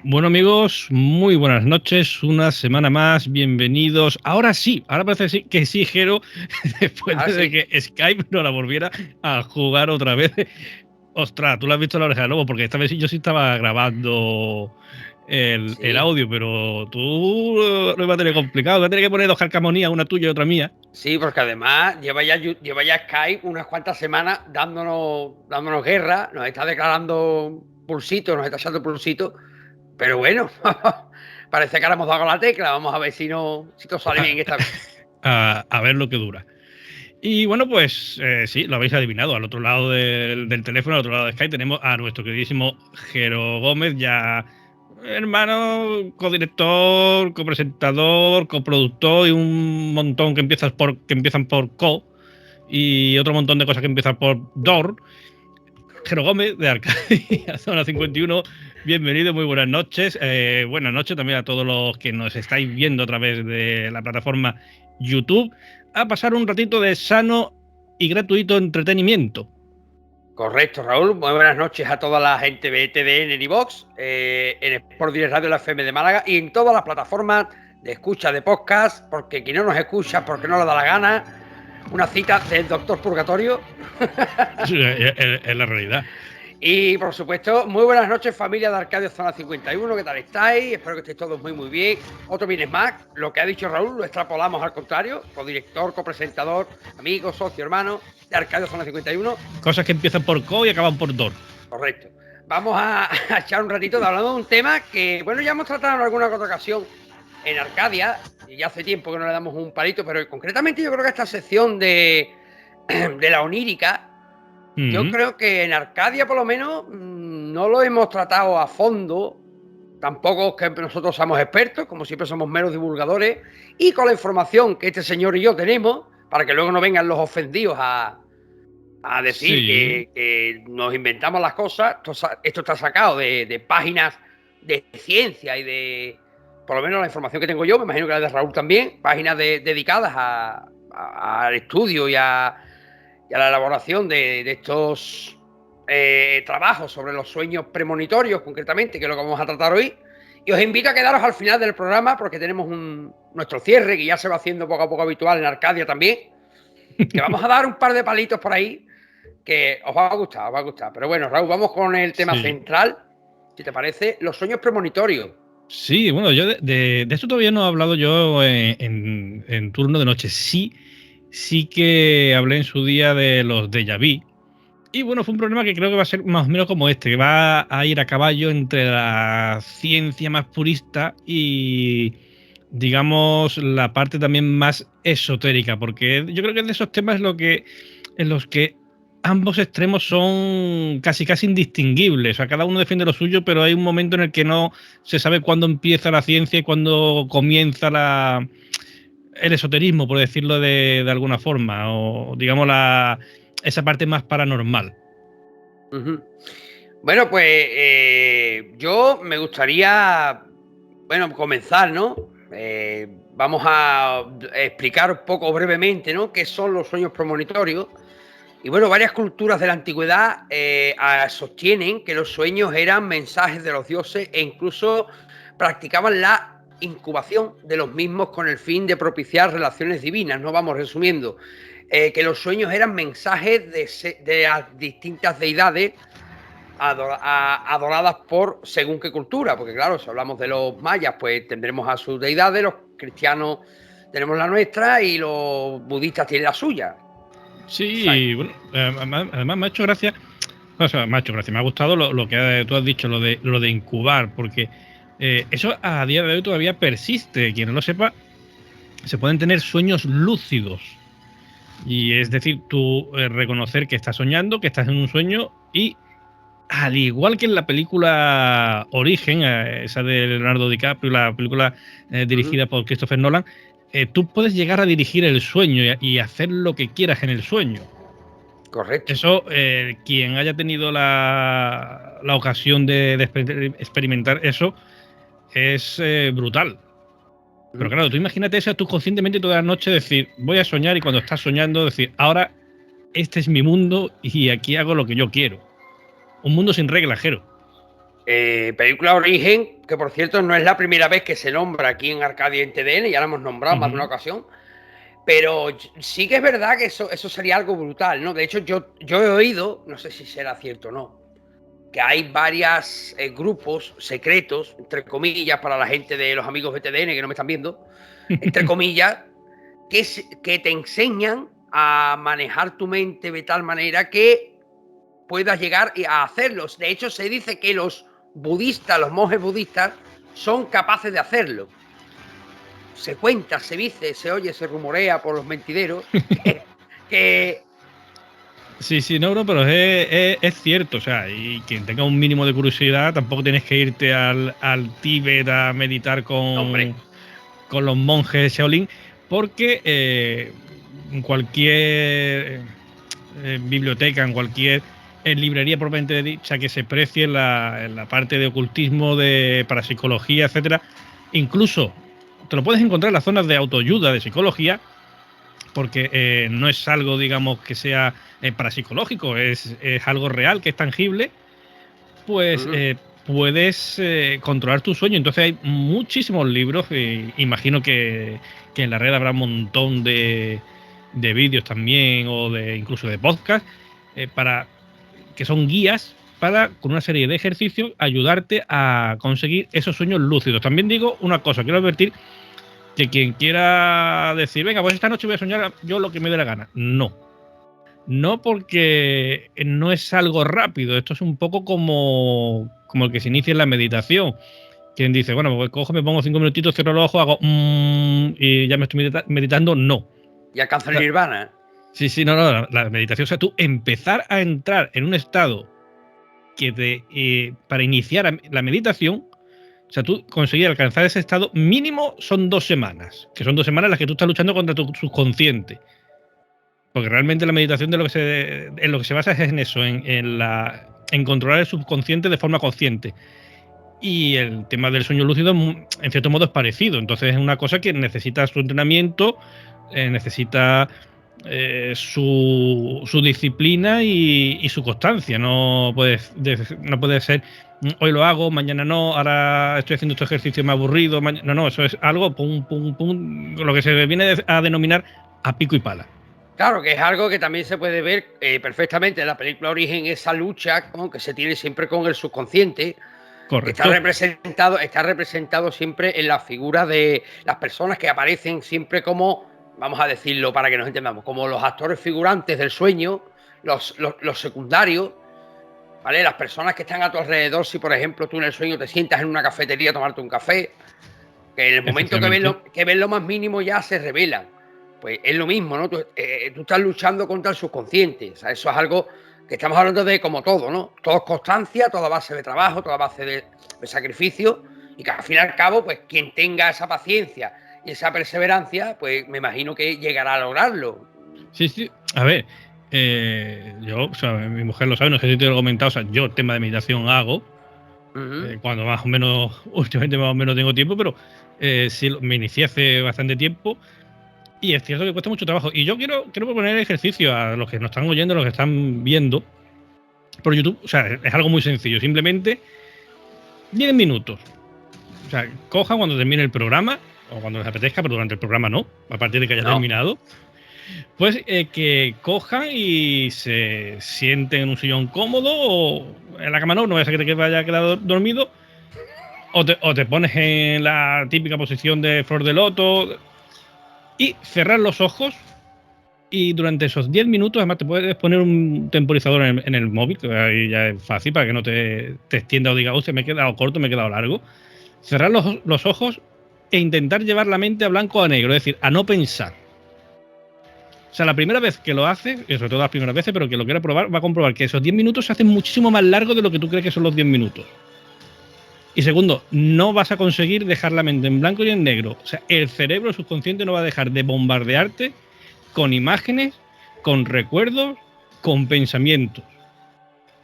Bueno amigos, muy buenas noches, una semana más, bienvenidos. Ahora sí, ahora parece que sí, Jero, después Ahora de sí. que Skype no la volviera a jugar otra vez. Ostras, tú lo has visto en la oreja de lobo, porque esta vez yo sí estaba grabando el Sí, audio, pero tú lo ibas a tener complicado, vas a tener que poner dos calcamonías, una tuya y otra mía. sí, porque además lleva ya Skype unas cuantas semanas dándonos guerra, nos está declarando pulsito, nos está echando pulsito, pero bueno, parece que ahora hemos dado con la tecla, vamos a ver si todo sale bien esta vez. A ver lo que dura. Y bueno, pues sí, lo habéis adivinado. Al otro lado del teléfono, al otro lado de Skype, tenemos a nuestro queridísimo Jero Gómez, ya hermano, codirector, copresentador, coproductor y un montón que empiezan por co y otro montón de cosas que empiezan por dor. Jero Gómez de Arcadia Zona 51. Bienvenido, muy buenas noches. Buenas noches también a todos los que nos estáis viendo a través de la plataforma YouTube, a pasar un ratito de sano y gratuito entretenimiento. Correcto, Raúl. Muy buenas noches a toda la gente de TDN en iVox, en Sport Direct Radio, la FM de Málaga y en todas las plataformas de escucha de podcast, porque quien no nos escucha, porque no le da la gana, una cita del Doctor Purgatorio. Es la realidad. Y por supuesto, muy buenas noches, familia de Arcadia Zona 51. ¿Qué tal estáis? Espero que estéis todos muy, muy bien. Otro Vienes más. Lo que ha dicho Raúl lo extrapolamos al contrario. Codirector, copresentador, amigo, socio, hermano de Arcadia Zona 51. Cosas que empiezan por co y acaban por dor. Correcto. Vamos a echar un ratito de hablando de un tema que, bueno, ya hemos tratado en alguna otra ocasión en Arcadia. Y ya hace tiempo que no le damos un palito, pero concretamente yo creo que esta sección de la onírica. Yo creo que en Arcadia, por lo menos, no lo hemos tratado a fondo. Tampoco es que nosotros somos expertos, como siempre somos meros divulgadores. Y con la información que este señor y yo tenemos, para que luego no vengan los ofendidos a decir Sí. que nos inventamos las cosas, esto está sacado de páginas de ciencia y de, por lo menos la información que tengo yo, me imagino que la de Raúl también, páginas dedicadas al estudio y a la elaboración de estos trabajos sobre los sueños premonitorios, concretamente, que es lo que vamos a tratar hoy. Y os invito a quedaros al final del programa porque tenemos nuestro cierre, que ya se va haciendo poco a poco habitual en Arcadia también, que vamos a dar un par de palitos por ahí que os va a gustar, os va a gustar. Pero bueno, Raúl, vamos con el tema Sí. central, si te parece, los sueños premonitorios. Sí, bueno, yo de esto todavía no he hablado yo en turno de noche. Sí que hablé en su día de los déjà vu. Y bueno, fue un problema que creo que va a ser más o menos como este, que va a ir a caballo entre la ciencia más purista y, digamos, la parte también más esotérica, porque yo creo que de esos temas en los que ambos extremos son casi indistinguibles. O sea, cada uno defiende lo suyo, pero hay un momento en el que no se sabe cuándo empieza la ciencia y cuándo comienza el esoterismo, por decirlo de alguna forma, o digamos esa parte más paranormal. Uh-huh. Bueno, pues yo me gustaría, bueno, comenzar, ¿no? Vamos a explicar un poco brevemente, ¿no? ¿Qué son los sueños premonitorios? Y bueno, varias culturas de la antigüedad sostienen que los sueños eran mensajes de los dioses e incluso practicaban la incubación de los mismos con el fin de propiciar relaciones divinas. No vamos resumiendo, que los sueños eran mensajes de las distintas deidades adoradas por según qué cultura, porque claro, si hablamos de los mayas, pues tendremos a sus deidades, los cristianos tenemos la nuestra y los budistas tienen la suya. Sí, bueno, además me ha hecho gracia, o sea, me ha hecho gracia, me ha gustado lo que tú has dicho, lo de incubar, porque eso a día de hoy todavía persiste. Quien no lo sepa, se pueden tener sueños lúcidos. Y es decir, tú reconocer que estás soñando, que estás en un sueño y al igual que en la película Origen, esa de Leonardo DiCaprio, la película dirigida por Christopher Nolan, tú puedes llegar a dirigir el sueño y hacer lo que quieras en el sueño. Correcto. Eso, quien haya tenido la ocasión de experimentar eso, es brutal. Pero claro, tú imagínate eso, tú conscientemente toda la noche decir, voy a soñar, y cuando estás soñando decir, ahora este es mi mundo y aquí hago lo que yo quiero. Un mundo sin reglas, Jero. Película Origen, que por cierto no es la primera vez que se nombra aquí en Arcadia en TDN, ya la hemos nombrado más de una ocasión, pero sí que es verdad que eso sería algo brutal, ¿no? De hecho, yo he oído, no sé si será cierto o no, que hay varios grupos secretos, entre comillas, para la gente de los amigos de TDN que no me están viendo, entre comillas, que te enseñan a manejar tu mente de tal manera que puedas llegar a hacerlos. De hecho, se dice que los budistas, los monjes budistas, son capaces de hacerlo. Se cuenta, se dice, se oye, se rumorea por los mentideros que Sí, no, pero es cierto, o sea, y quien tenga un mínimo de curiosidad, tampoco tienes que irte al Tíbet a meditar hombre, con los monjes Shaolin, porque en cualquier biblioteca, en cualquier librería propiamente dicha que se precie en la parte de ocultismo, de parapsicología, etcétera, incluso te lo puedes encontrar en las zonas de autoayuda de psicología, porque no es algo, digamos, que sea parapsicológico, es algo real, que es tangible, pues puedes controlar tu sueño. Entonces hay muchísimos libros, imagino que en la red habrá un montón de vídeos también, o de incluso de podcast, para que son guías para, con una serie de ejercicios, ayudarte a conseguir esos sueños lúcidos. También digo una cosa, quiero advertir que quien quiera decir, venga, pues esta noche voy a soñar yo lo que me dé la gana. No, porque no es algo rápido. Esto es un poco como el que se inicia en la meditación. Quien dice, bueno, pues cojo, me pongo 5 minutitos, cierro los ojos, hago y ya me estoy meditando. No. y alcanza el nirvana. Sí, no, la meditación, o sea, tú empezar a entrar en un estado que para iniciar la meditación, o sea, tú conseguir alcanzar ese estado mínimo son 2 semanas, que son 2 semanas en las que tú estás luchando contra tu subconsciente. Porque realmente la meditación en lo que se basa es en eso, en controlar el subconsciente de forma consciente. Y el tema del sueño lúcido, en cierto modo, es parecido. Entonces es una cosa que necesita su entrenamiento, necesita su disciplina y su constancia. No puede ser hoy lo hago, mañana no, ahora estoy haciendo este ejercicio, me ha aburrido. No, eso es algo, pum, lo que se viene a denominar a pico y pala. Claro, que es algo que también se puede ver perfectamente en la película Origen, esa lucha, ¿no?, que se tiene siempre con el subconsciente. Correcto. Está representado siempre en la figura de las personas que aparecen siempre como, vamos a decirlo para que nos entendamos, como los actores figurantes del sueño, los secundarios, ¿vale? Las personas que están a tu alrededor, si por ejemplo tú en el sueño te sientas en una cafetería a tomarte un café, que en el momento que ves lo más mínimo ya se revelan. Pues es lo mismo, ¿no? Tú estás luchando contra el subconsciente. O sea, eso es algo que estamos hablando de como todo, ¿no? Todo es constancia, toda base de trabajo, toda base de sacrificio. Y que al fin y al cabo, pues quien tenga esa paciencia y esa perseverancia, pues me imagino que llegará a lograrlo. Sí. A ver, yo, o sea, mi mujer lo sabe, no sé si te lo he comentado, o sea, yo tema de meditación hago, cuando más o menos, últimamente más o menos tengo tiempo, pero sí, me inicié hace bastante tiempo. Y es cierto que cuesta mucho trabajo. Y yo quiero proponer ejercicio a los que nos están oyendo, a los que están viendo por YouTube. O sea, es algo muy sencillo. Simplemente 10 minutos. O sea, cojan cuando termine el programa, o cuando les apetezca, pero durante el programa no, a partir de que haya terminado. Pues que cojan y se sienten en un sillón cómodo, o en la cama no vaya a ser que te vaya a quedar dormido. O te pones en la típica posición de flor de loto y cerrar los ojos, y durante esos 10 minutos, además te puedes poner un temporizador en el móvil, que ahí ya es fácil para que no te extienda o diga, se me he quedado corto, me he quedado largo. Cerrar los ojos e intentar llevar la mente a blanco o a negro, es decir, a no pensar. O sea, la primera vez que lo haces, y sobre todo las primeras veces, pero que lo quiera probar, va a comprobar que esos 10 minutos se hacen muchísimo más largos de lo que tú crees que son los 10 minutos. Y segundo, no vas a conseguir dejar la mente en blanco y en negro. O sea, el cerebro subconsciente no va a dejar de bombardearte con imágenes, con recuerdos, con pensamientos.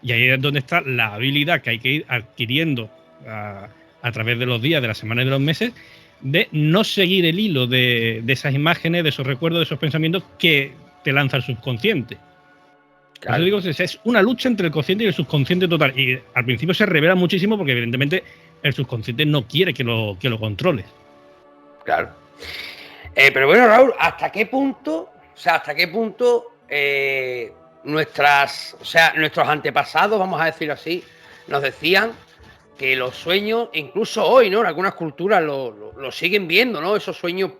Y ahí es donde está la habilidad que hay que ir adquiriendo a través de los días, de las semanas y de los meses, de no seguir el hilo de esas imágenes, de esos recuerdos, de esos pensamientos que te lanza el subconsciente. Por eso digo que es una lucha entre el consciente y el subconsciente total. Y al principio se revela muchísimo porque evidentemente el subconsciente no quiere que lo controles. Claro. Pero bueno, Raúl, ¿hasta qué punto nuestros antepasados, vamos a decirlo así, nos decían que los sueños, incluso hoy, ¿no? En algunas culturas lo siguen viendo, ¿no? Esos sueños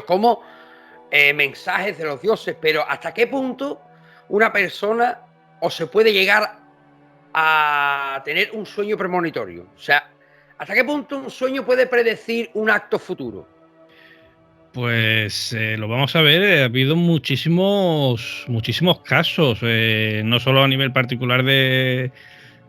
como mensajes de los dioses, pero ¿hasta qué punto una persona o se puede llegar a tener un sueño premonitorio? O sea, ¿hasta qué punto un sueño puede predecir un acto futuro? Pues lo vamos a ver, ha habido muchísimos casos, no solo a nivel particular de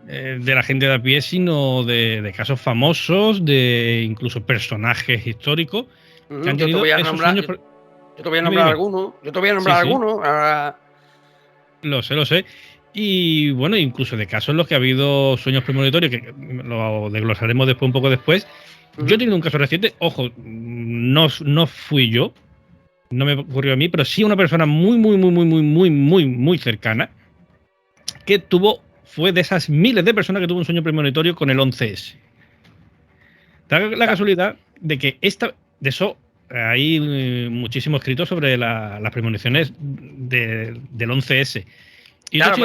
la gente de a pie, sino de casos famosos, de incluso personajes históricos que han tenido esos sueños. Yo te voy a nombrar algunos. Lo sé. Y bueno, incluso de casos en los que ha habido sueños premonitorios, que lo desglosaremos después un poco después. Yo he tenido un caso reciente, ojo, no fui yo, no me ocurrió a mí, pero sí una persona muy cercana que fue de esas miles de personas que tuvo un sueño premonitorio con el 11S. Da la casualidad de que de eso hay muchísimo escrito sobre las premoniciones del 11S. Y claro,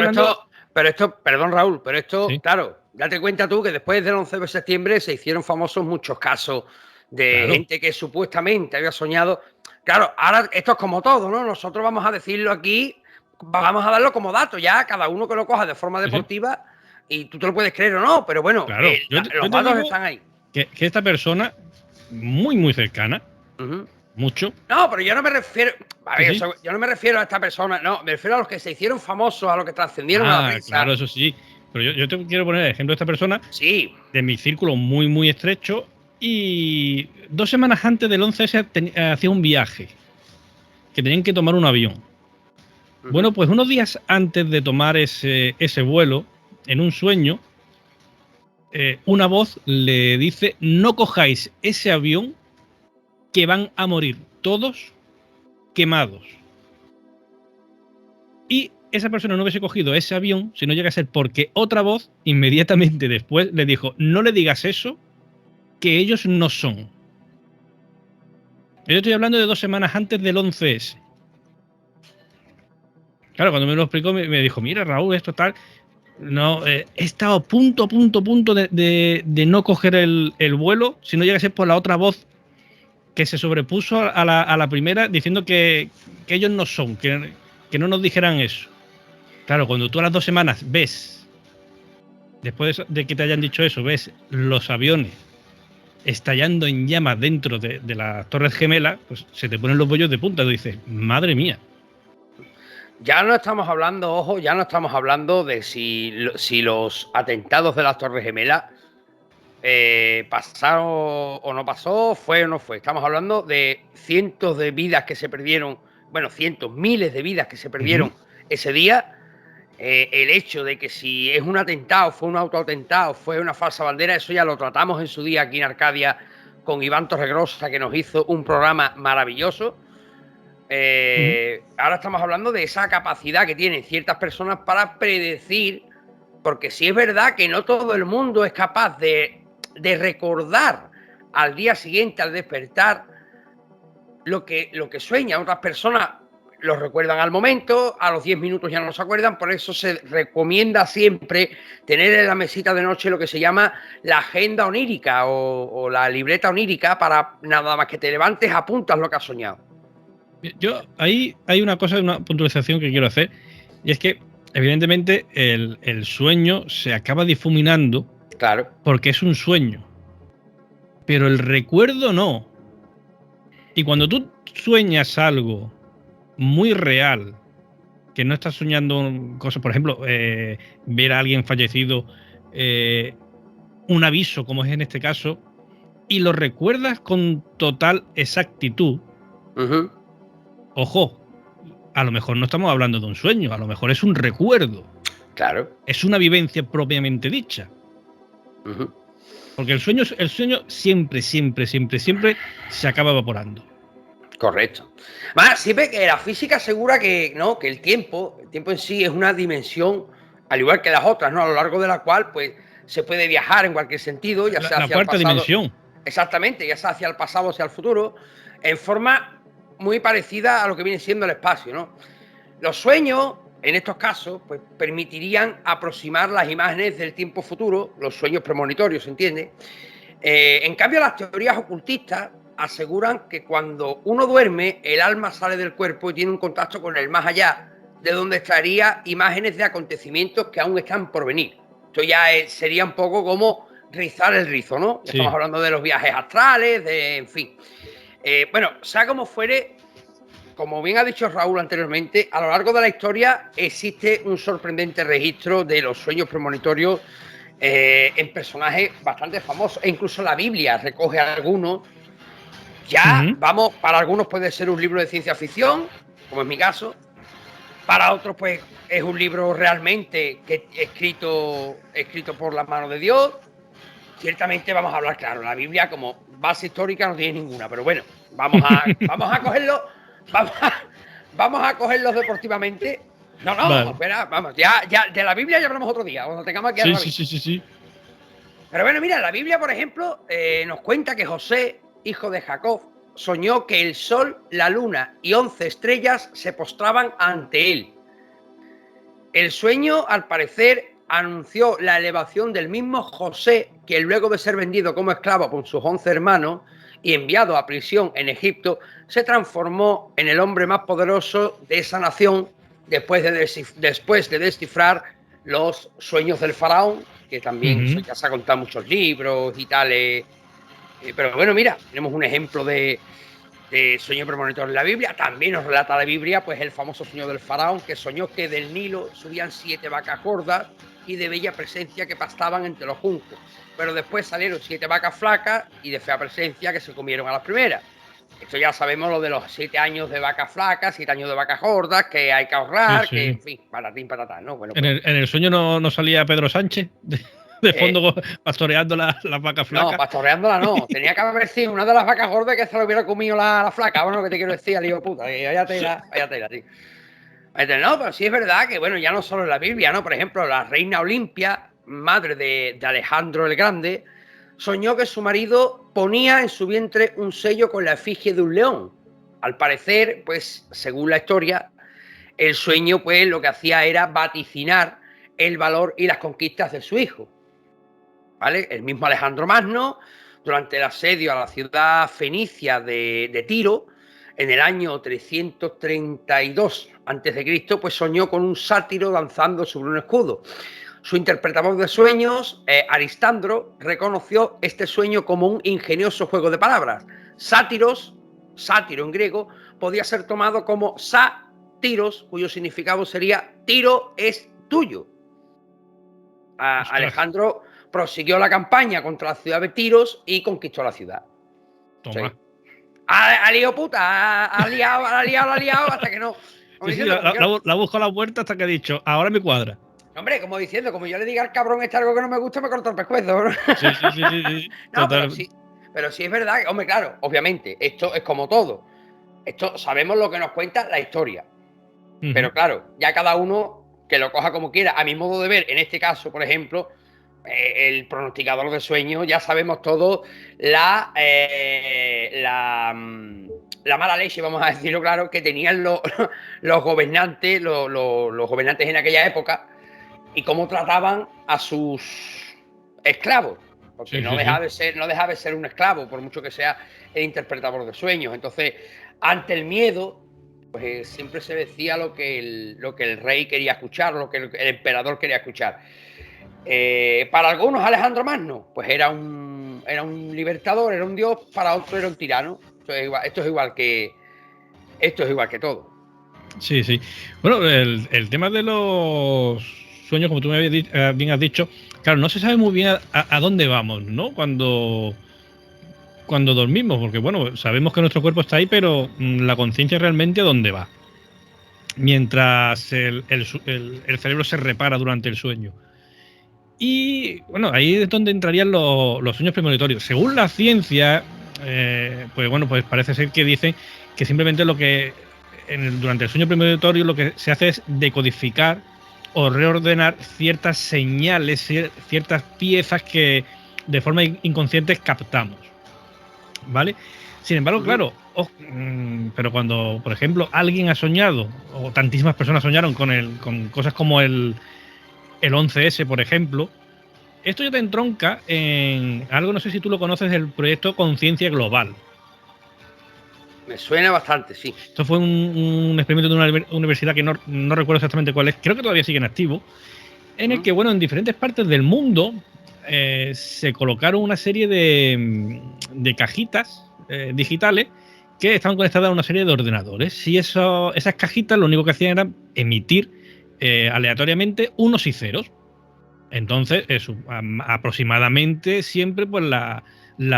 pero esto, perdón Raúl, pero esto, ¿sí? Claro, date cuenta tú que después del 11 de septiembre se hicieron famosos muchos casos de gente que supuestamente había soñado. Claro, ahora esto es como todo, ¿no? Nosotros vamos a decirlo aquí, vamos a darlo como dato, ya cada uno que lo coja de forma deportiva, y tú te lo puedes creer o no, pero bueno, claro, los datos están ahí. Que esta persona, muy cercana, mucho. No, pero yo no me refiero. A ver, yo no me refiero a esta persona, no, me refiero a los que se hicieron famosos, a los que trascendieron a la prensa. Claro, eso sí. Pero yo te quiero poner el ejemplo de esta persona. Sí. De mi círculo muy estrecho. Y 2 semanas antes del 11S hacía un viaje. Que tenían que tomar un avión. Bueno, pues unos días antes de tomar ese vuelo, en un sueño, una voz le dice: no cojáis ese avión, que van a morir todos quemados. Y esa persona no hubiese cogido ese avión si no llega a ser porque otra voz inmediatamente después le dijo: no le digas eso, que ellos no son. Yo estoy hablando de 2 semanas antes del 11S. Claro, cuando me lo explicó me dijo: mira Raúl, esto tal, no, he estado a punto de no coger el vuelo si no llega a ser por la otra voz que se sobrepuso a la primera, diciendo que ellos no son, que no nos dijeran eso. Claro, cuando tú a las 2 semanas ves, después de que te hayan dicho eso, ves los aviones estallando en llamas dentro de las Torres Gemelas, pues se te ponen los bollos de punta. Tú dices: madre mía. Ya no estamos hablando, ojo, de si los atentados de las Torres Gemelas pasaron o no pasó, fue o no fue. Estamos hablando de cientos de vidas que se perdieron, bueno, miles de vidas que se perdieron ese día. El hecho de que si es un atentado, fue un autoatentado, fue una falsa bandera, eso ya lo tratamos en su día aquí en Arcadia con Iván Torregrosa, que nos hizo un programa maravilloso. Ahora estamos hablando de esa capacidad que tienen ciertas personas para predecir, porque sí es verdad que no todo el mundo es capaz de recordar al día siguiente, al despertar, lo que sueña. Otras personas lo recuerdan al momento, a los 10 minutos ya no se acuerdan. Por eso se recomienda siempre tener en la mesita de noche lo que se llama la agenda onírica o la libreta onírica, para nada más que te levantes, apuntas lo que has soñado. Yo ahí hay una puntualización que quiero hacer, y es que evidentemente el sueño se acaba difuminando. Claro. Porque es un sueño. Pero el recuerdo no. Y cuando tú sueñas algo muy real, que no estás soñando cosas, por ejemplo, ver a alguien fallecido, un aviso, como es en este caso, y lo recuerdas con total exactitud, ojo, a lo mejor no estamos hablando de un sueño, a lo mejor es un recuerdo. Claro. Es una vivencia propiamente dicha. Porque el sueño siempre se acaba evaporando. Correcto. Más, siempre que la física asegura que, ¿no?, que el tiempo en sí es una dimensión, al igual que las otras, ¿no?, a lo largo de la cual pues se puede viajar en cualquier sentido, ya sea La hacia el cuarta pasado. dimensión. Exactamente, ya sea hacia el pasado o hacia el futuro, en forma muy parecida a lo que viene siendo el espacio, ¿no? Los sueños, en estos casos, pues permitirían aproximar las imágenes del tiempo futuro, los sueños premonitorios, ¿se entiende? En cambio, las teorías ocultistas aseguran que cuando uno duerme, el alma sale del cuerpo y tiene un contacto con el más allá, de donde extraería imágenes de acontecimientos que aún están por venir. Esto ya sería un poco como rizar el rizo, ¿no? Ya estamos hablando de los viajes astrales, en fin. Bueno, sea como fuere, como bien ha dicho Raúl anteriormente, a lo largo de la historia existe un sorprendente registro de los sueños premonitorios en personajes bastante famosos, e incluso la Biblia recoge algunos. Ya, vamos, para algunos puede ser un libro de ciencia ficción, como es mi caso. Para otros, pues, es un libro realmente escrito por la mano de Dios. Ciertamente vamos a hablar, claro, la Biblia como base histórica no tiene ninguna, pero bueno, vamos a cogerlo, vamos a cogerlos deportivamente. No, vale. Espera, vamos, ya de la Biblia ya hablamos otro día, cuando tengamos aquí a la Biblia. Sí. Pero bueno, mira, la Biblia, por ejemplo, nos cuenta que José, hijo de Jacob, soñó que el sol, la luna y 11 estrellas se postraban ante él. El sueño, al parecer, anunció la elevación del mismo José, que luego de ser vendido como esclavo por sus 11 hermanos y enviado a prisión en Egipto, se transformó en el hombre más poderoso de esa nación después de descifrar los sueños del faraón, que también ya se ha contado muchos libros y tal. Pero bueno, mira, tenemos un ejemplo de sueño premonitor en la Biblia. También nos relata la Biblia pues el famoso sueño del faraón, que soñó que del Nilo subían 7 vacas gordas y de bella presencia que pastaban entre los juncos, pero después salieron 7 vacas flacas y de fea presencia que se comieron a las primeras. Esto ya sabemos lo de los 7 años de vacas flacas, 7 años de vacas gordas, que hay que ahorrar, que en fin, patatín, patatán, ¿no? Bueno, pues, en el sueño no salía Pedro Sánchez de fondo pastoreando las vacas flacas. No, pastoreándola no. Tenía que haber sido una de las vacas gordas que se lo hubiera comido la flaca. Bueno, lo que te quiero decir, al hijo puta. Vaya tela, tío. No, pero sí es verdad que, bueno, ya no solo en la Biblia, ¿no? Por ejemplo, la reina Olimpia, madre de Alejandro el Grande, soñó que su marido ponía en su vientre un sello con la efigie de un león. Al parecer, pues, según la historia, el sueño, pues, lo que hacía era vaticinar el valor y las conquistas de su hijo. ¿Vale? El mismo Alejandro Magno, durante el asedio a la ciudad fenicia de Tiro, en el año 332 a.C., pues soñó con un sátiro danzando sobre un escudo. Su interpretador de sueños, Aristandro, reconoció este sueño como un ingenioso juego de palabras. Sátiro en griego, podía ser tomado como sátiros, cuyo significado sería tiro es tuyo. Alejandro prosiguió la campaña contra la ciudad de Tiros y conquistó la ciudad. Toma. ¿Sí? Ha liado puta, ha liado hasta que no. La busco a la puerta hasta que ha dicho, ahora me cuadra. Hombre, como diciendo, como yo le diga al cabrón algo que no me gusta, me corto el pescuezo. Sí. No, pero sí es verdad que, hombre, claro, obviamente, esto es como todo. Esto sabemos lo que nos cuenta la historia. Pero claro, ya cada uno que lo coja como quiera. A mi modo de ver, en este caso, por ejemplo, el pronosticador de sueños, ya sabemos todos la mala leche, vamos a decirlo claro, que tenían los gobernantes, los gobernantes en aquella época, y cómo trataban a sus esclavos, porque no deja de ser un esclavo, por mucho que sea el interpretador de sueños. Entonces, ante el miedo, pues siempre se decía lo que el rey quería escuchar, lo que el emperador quería escuchar. Para algunos Alejandro Magno pues era un libertador, era un dios, para otros era un tirano. Esto es igual que todo. Sí. Bueno, el tema de los sueños, como tú bien has dicho, claro, no se sabe muy bien a dónde vamos, ¿no? Cuando dormimos, porque bueno, sabemos que nuestro cuerpo está ahí, pero la conciencia realmente a dónde va. Mientras el cerebro se repara durante el sueño. Y bueno, ahí es donde entrarían los sueños premonitorios. Según la ciencia, pues bueno, pues parece ser que dicen que simplemente lo que durante el sueño premonitorio lo que se hace es decodificar o reordenar ciertas señales, ciertas piezas que de forma inconsciente captamos, ¿vale? Sin embargo, claro, pero cuando, por ejemplo, alguien ha soñado, o tantísimas personas soñaron con cosas como el 11S, por ejemplo, esto ya te entronca en algo, no sé si tú lo conoces, el proyecto Conciencia Global. Me suena bastante, sí. Esto fue un experimento de una universidad que no recuerdo exactamente cuál es, creo que todavía sigue en activo, en el que, bueno, en diferentes partes del mundo se colocaron una serie de cajitas digitales que estaban conectadas a una serie de ordenadores. Y esas cajitas lo único que hacían era emitir aleatoriamente unos y ceros. Entonces, aproximadamente siempre, pues la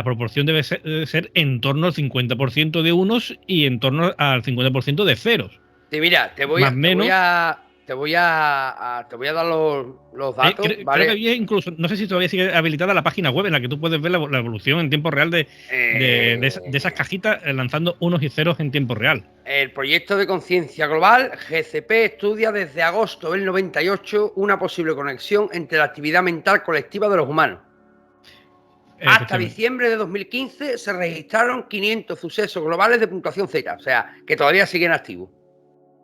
proporción debe ser en torno al 50% de unos y en torno al 50% de ceros. Sí, mira, te voy a dar los datos, ¿vale? Creo que había incluso, no sé si todavía sigue habilitada la página web en la que tú puedes ver la evolución en tiempo real de esas cajitas lanzando unos y ceros en tiempo real. El proyecto de conciencia global, GCP, estudia desde agosto del 98 una posible conexión entre la actividad mental colectiva de los humanos. Hasta diciembre de 2015 se registraron 500 sucesos globales de puntuación Z, o sea, que todavía siguen activos.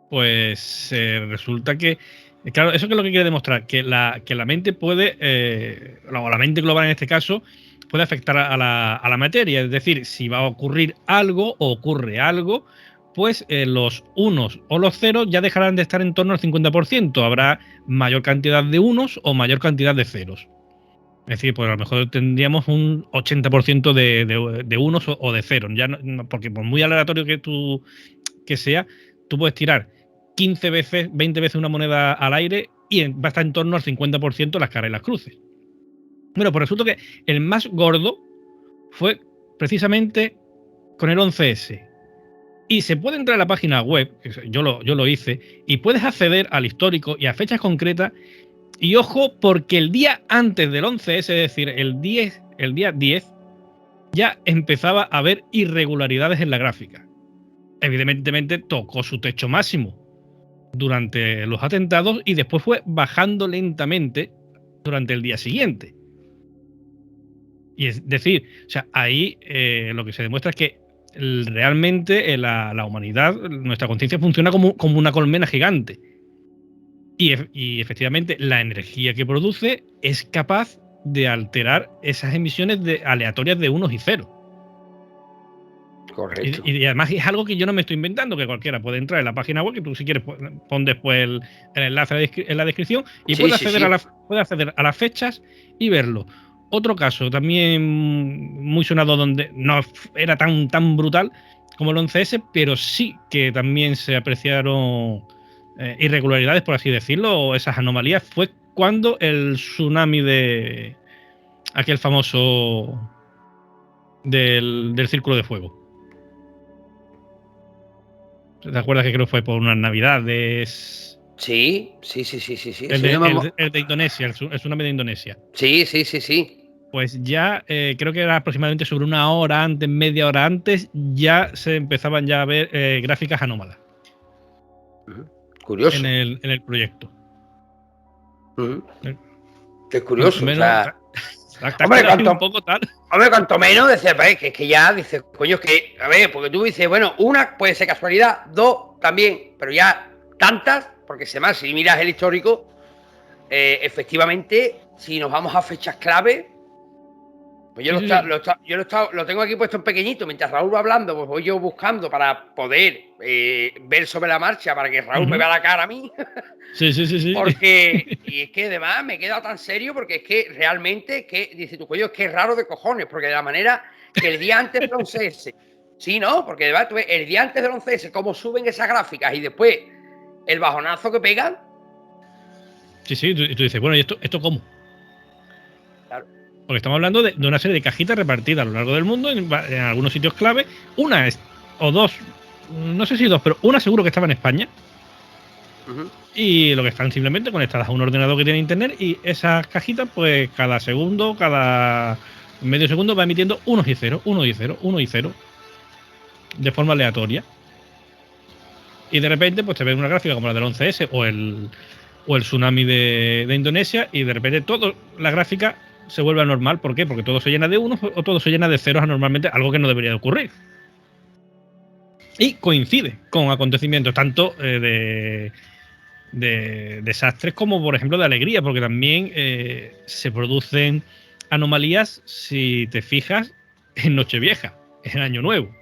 Pues resulta que, claro, eso que es lo que quiere demostrar, que la mente puede, o la mente global en este caso, puede afectar a la materia. Es decir, si va a ocurrir algo o ocurre algo, pues los unos o los ceros ya dejarán de estar en torno al 50%. Habrá mayor cantidad de unos o mayor cantidad de ceros. Es decir, pues a lo mejor tendríamos un 80% de unos o de ceros. Ya no, porque por muy aleatorio que sea, tú puedes tirar 15 veces, 20 veces una moneda al aire y va a estar en torno al 50% las caras y las cruces. Bueno, pues resulta que el más gordo fue precisamente con el 11S. Y se puede entrar a la página web, yo lo hice, y puedes acceder al histórico y a fechas concretas. Y ojo, porque el día antes del 11S, es decir, el día 10, ya empezaba a haber irregularidades en la gráfica. Evidentemente tocó su techo máximo durante los atentados y después fue bajando lentamente durante el día siguiente. Y es decir, o sea, ahí lo que se demuestra es que realmente la humanidad, nuestra conciencia funciona como una colmena gigante. Y efectivamente la energía que produce es capaz de alterar esas emisiones aleatorias de unos y ceros. Correcto. Y además es algo que yo no me estoy inventando, que cualquiera puede entrar en la página web, que tú si quieres pon después el enlace en la descripción y puede acceder a las fechas y verlo. Otro caso también muy sonado donde no era tan brutal como el 11S, pero sí que también se apreciaron irregularidades, por así decirlo, o esas anomalías, fue cuando el tsunami de aquel famoso del Círculo de Fuego. ¿Te acuerdas que creo que fue por unas navidades? Sí. El de Indonesia, el tsunami de Indonesia. Sí. Pues ya creo que era aproximadamente sobre una hora antes, media hora antes, ya se empezaban ya a ver gráficas anómalas. Curioso. En el proyecto. Es curioso. Menos, hombre, cuanto menos, decir, que es que ya dices, coño, que, a ver, porque tú dices, bueno, una puede ser casualidad, dos también, pero ya tantas, porque si miras el histórico, efectivamente, si nos vamos a fechas clave, pues yo lo tengo aquí puesto en pequeñito, mientras Raúl va hablando, pues voy yo buscando para poder ver sobre la marcha, para que Raúl me vea la cara a mí. Sí. Porque, y es que además me he quedado tan serio, porque es que realmente, dice tu coño, es que es raro de cojones, porque de la manera que el día antes del 11S, sí, ¿no? Porque además el día antes del 11S, cómo suben esas gráficas y después el bajonazo que pegan. Sí, y tú dices, bueno, ¿y esto cómo? Claro. Porque estamos hablando de una serie de cajitas repartidas a lo largo del mundo, en algunos sitios clave. Una o dos, no sé si dos, pero una seguro que estaba en España. Y lo que están simplemente conectadas a un ordenador que tiene internet, y esas cajitas, pues cada segundo, cada medio segundo va emitiendo unos y ceros, uno y cero, de forma aleatoria. y de repente pues te ves una gráfica como la del 11S o el tsunami de Indonesia, y de repente la gráfica se vuelve anormal. ¿Por qué? Porque todo se llena de unos o todo se llena de ceros anormalmente, algo que no debería de ocurrir. Y coincide con acontecimientos tanto de desastres como, por ejemplo, de alegría, porque también se producen anomalías, si te fijas, en Nochevieja, en Año Nuevo.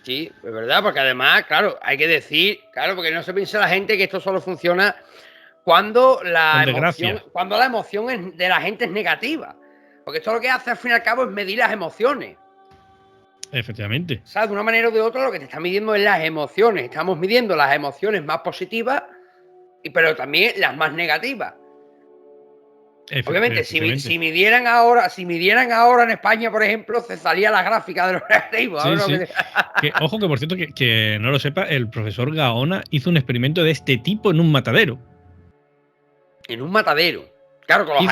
Sí, es verdad, porque además, claro, hay que decir, claro, porque no se piense la gente que esto solo funciona cuando la emoción de la gente es negativa. Porque esto lo que hace al fin y al cabo es medir las emociones. Efectivamente. O sea, de una manera o de otra lo que te está midiendo es las emociones. Estamos midiendo las emociones más positivas, pero también las más negativas. Obviamente, si midieran ahora en España, por ejemplo, se salía la gráfica de los negativos. Sí, sí. Ojo, que por cierto, que no lo sepa, el profesor Gaona hizo un experimento de este tipo en un matadero. En un matadero. Claro, con los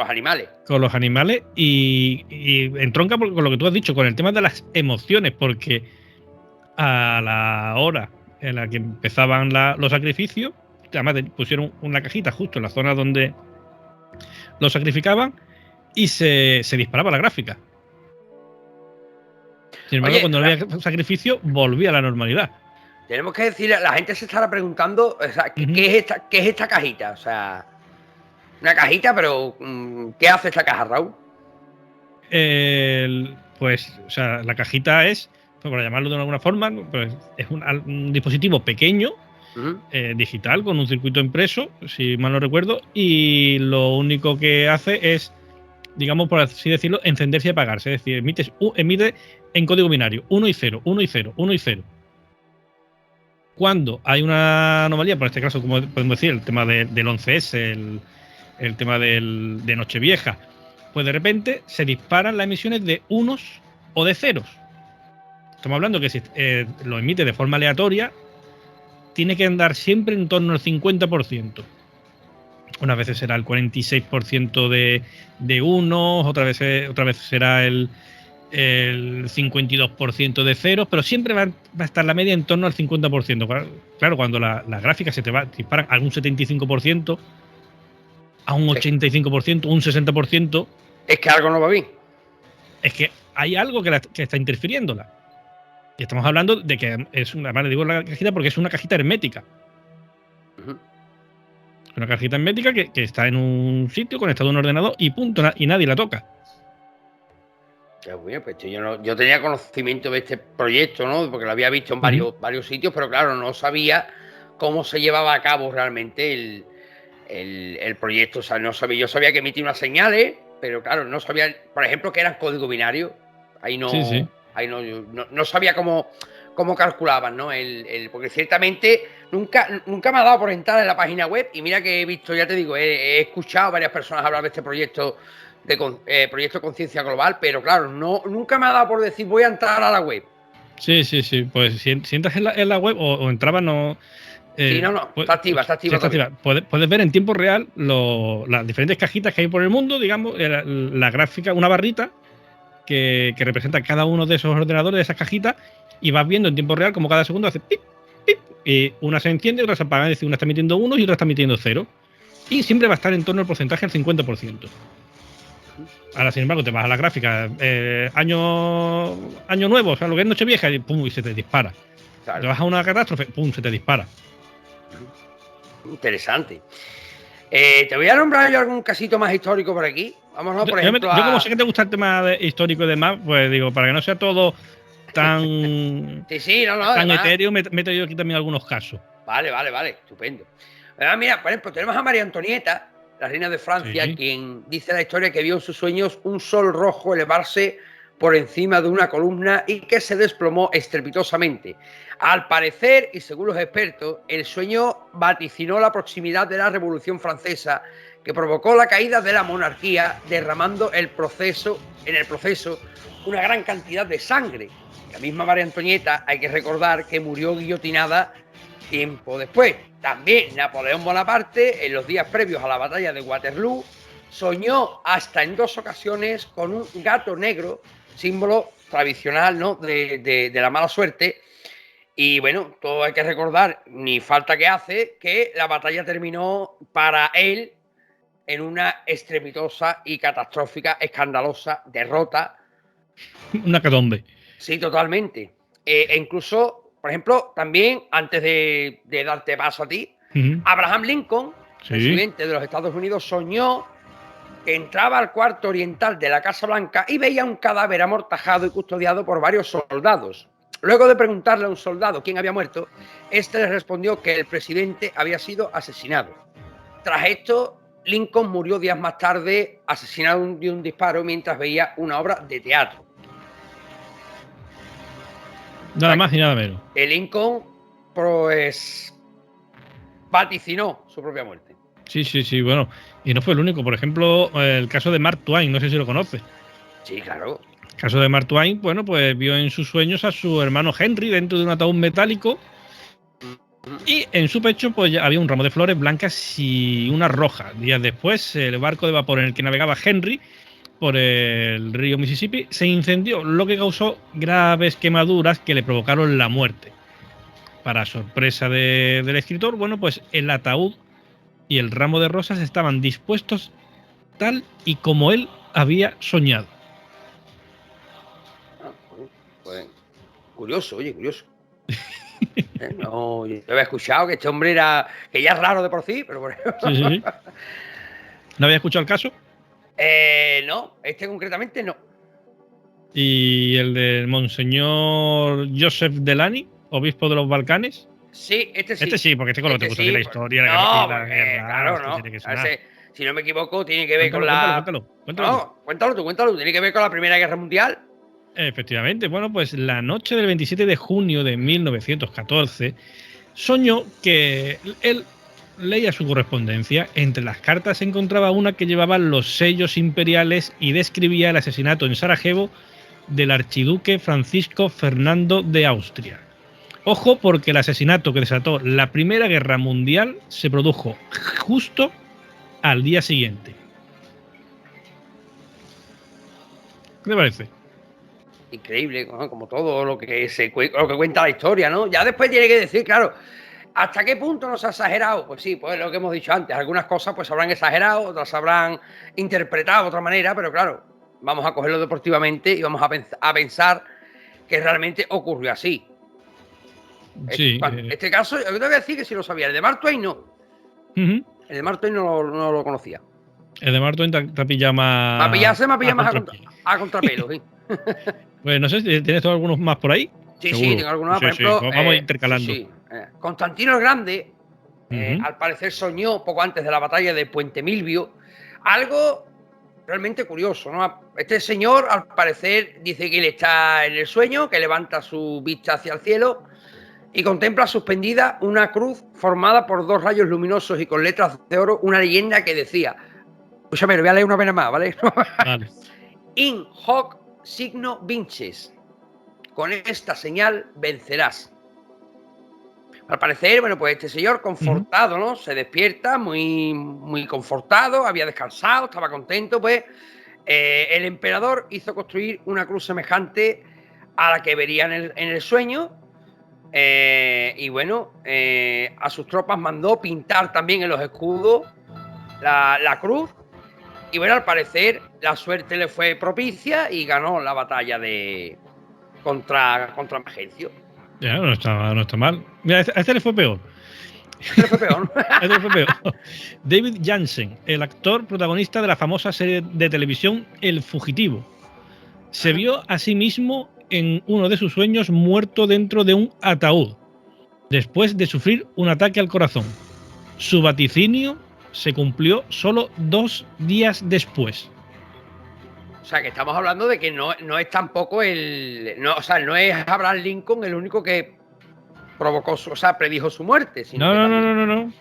animales. Con los animales, y entronca con lo que tú has dicho, con el tema de las emociones, porque a la hora en la que empezaban los sacrificios, además pusieron una cajita justo en la zona donde lo sacrificaban, y se disparaba la gráfica. Sin embargo, cuando no había sacrificio, volvía a la normalidad. Tenemos que decirle, la gente se estará preguntando, o sea, ¿qué es esta cajita? O sea, una cajita, pero ¿qué hace esta caja, Raúl? Pues, o sea, la cajita es, por llamarlo de alguna forma, pues es un dispositivo pequeño, digital, con un circuito impreso, si mal no recuerdo, y lo único que hace es, digamos, por así decirlo, encenderse y apagarse. Es decir, emite en código binario 1 y 0, 1 y 0, 1 y 0. Cuando hay una anomalía, por este caso, como podemos decir, el tema del 11S, el tema de Nochevieja, pues de repente se disparan las emisiones de unos o de ceros. Estamos hablando que si lo emite de forma aleatoria, tiene que andar siempre en torno al 50%. Unas veces será el 46% de unos, otra vez será el 52% de ceros, pero siempre va a estar la media en torno al 50%. Claro, cuando la gráfica se te disparan a un 75%, a un 85%, un 60%. Es que algo no va bien. Es que hay algo que está interfiriéndola. Y estamos hablando de que es una, vale, digo la cajita porque es una cajita hermética. Es una cajita hermética que está en un sitio conectado a un ordenador y punto, y nadie la toca. Bueno, pues yo tenía conocimiento de este proyecto, ¿no? Porque lo había visto en varios sitios, pero claro, no sabía cómo se llevaba a cabo realmente el proyecto. O sea, no sabía, yo sabía que emitía unas señales, pero claro, no sabía, por ejemplo, que eran código binario. Ahí no, sí. Ahí no sabía cómo calculaban, ¿no? Porque ciertamente nunca me ha dado por entrar en la página web, y mira que he visto, ya te digo, he escuchado a varias personas hablar de este proyecto, proyecto de conciencia global, pero claro, nunca me ha dado por decir voy a entrar a la web. Sí. Pues si entras en la web o entrabas, no. Sí, está activa. Puedes ver en tiempo real las diferentes cajitas que hay por el mundo, digamos, la gráfica, una barrita que representa cada uno de esos ordenadores, de esas cajitas, y vas viendo en tiempo real como cada segundo hace pip, pip, y una se enciende, otra se apaga. Es decir, una está emitiendo 1 y otra está emitiendo 0. Y siempre va a estar en torno al porcentaje al 50%. Ahora, sin embargo, te vas a la gráfica, año nuevo, o sea, lo que es Nochevieja, y pum, y se te dispara. Claro. Te vas a una catástrofe, pum, se te dispara. Interesante. Te voy a nombrar yo algún casito más histórico por aquí. Vámonos, por ejemplo, yo como sé que te gusta el tema histórico y demás, pues digo, para que no sea todo tan tan etéreo, me he traído aquí también algunos casos. Vale, estupendo. Mira, por ejemplo, tenemos a María Antonieta, la reina de Francia, quien dice la historia que vio en sus sueños un sol rojo elevarse por encima de una columna y que se desplomó estrepitosamente. Al parecer, y según los expertos, el sueño vaticinó la proximidad de la Revolución Francesa, que provocó la caída de la monarquía, derramando en el proceso una gran cantidad de sangre. La misma María Antonieta, hay que recordar que murió guillotinada tiempo después. También Napoleón Bonaparte, en los días previos a la batalla de Waterloo, soñó hasta en 2 ocasiones con un gato negro, símbolo tradicional, ¿no?, de la mala suerte, Y bueno, todo hay que recordar, ni falta que hace, que la batalla terminó para él en una estrepitosa y catastrófica, escandalosa derrota. Una catombe. Sí, totalmente. E incluso, por ejemplo, también, antes de darte paso a ti, Abraham Lincoln, presidente de los Estados Unidos, soñó que entraba al cuarto oriental de la Casa Blanca y veía un cadáver amortajado y custodiado por varios soldados. Luego de preguntarle a un soldado quién había muerto, este le respondió que el presidente había sido asesinado. Tras esto, Lincoln murió días más tarde, asesinado de un disparo mientras veía una obra de teatro. Nada más y nada menos. El Lincoln, pues, vaticinó su propia muerte. Sí, bueno. Y no fue el único. Por ejemplo, el caso de Mark Twain, no sé si lo conoces. Sí, claro. El caso de Mark Twain, bueno, pues vio en sus sueños a su hermano Henry dentro de un ataúd metálico. Y en su pecho pues había un ramo de flores blancas y una roja. Días después, el barco de vapor en el que navegaba Henry por el río Mississippi se incendió, lo que causó graves quemaduras que le provocaron la muerte. Para sorpresa del escritor, bueno, pues el ataúd y el ramo de rosas estaban dispuestos tal y como él había soñado. Pues, curioso, oye, curioso. No, yo había escuchado que este hombre era, que ya es raro de por sí, pero por ejemplo. Sí. ¿No había escuchado el caso? No, este concretamente no. ¿Y el del Monseñor Joseph Delany, obispo de los Balcanes? Sí, este sí. Este sí, porque este con lo que te gusta sí, la historia, no, la guerra, claro, no. tiene que sonar. Si no me equivoco, tiene que ver Cuéntalo. No, cuéntalo. Tiene que ver con la Primera Guerra Mundial. Efectivamente, bueno, pues la noche del 27 de junio de 1914 soñó que él leía su correspondencia. Entre las cartas se encontraba una que llevaba los sellos imperiales y describía el asesinato en Sarajevo del archiduque Francisco Fernando de Austria. Ojo, porque el asesinato que desató la Primera Guerra Mundial se produjo justo al día siguiente. ¿Qué te parece? Increíble, ¿no? Como todo lo que cuenta la historia, ¿no? Ya después tiene que decir, claro, ¿hasta qué punto nos ha exagerado? Pues sí, pues lo que hemos dicho antes, algunas cosas pues habrán exagerado, otras habrán interpretado de otra manera, pero claro, vamos a cogerlo deportivamente y vamos a pensar que realmente ocurrió así. Sí. Este caso, yo te voy a decir que sí lo sabía, el de Mark Twain no. El de Mark Twain no lo conocía. El de Mark Twain te pilla más... Me ha pillado más a contrapelo, sí. Pues no sé, ¿tienes algunos más por ahí? Sí, tengo algunos más. Por ejemplo, vamos intercalando. Constantino el Grande, al parecer soñó poco antes de la batalla de Puente Milvio algo realmente curioso, ¿no? Este señor, al parecer, dice que él está en el sueño, que levanta su vista hacia el cielo y contempla suspendida una cruz formada por dos rayos luminosos y con letras de oro, una leyenda que decía, escúchame, lo voy a leer una vez más, ¿vale? Vale. In hoc signo vinces. Con esta señal vencerás. Al parecer, bueno, pues este señor confortado, ¿no? Se despierta muy, muy confortado, había descansado, estaba contento, pues el emperador hizo construir una cruz semejante a la que vería en el sueño. Y bueno, a sus tropas mandó pintar también en los escudos la cruz. Y bueno, al parecer la suerte le fue propicia y ganó la batalla contra Magencio. Ya, no está mal. Mira, a este le fue peor. Este le fue peor. Este le fue peor. David Janssen, el actor protagonista de la famosa serie de televisión El Fugitivo, se vio a sí mismo en uno de sus sueños muerto dentro de un ataúd, después de sufrir un ataque al corazón. Su vaticinio se cumplió solo 2 días después. O sea, que estamos hablando de que no es tampoco no es Abraham Lincoln el único que provocó predijo su muerte. Sino No.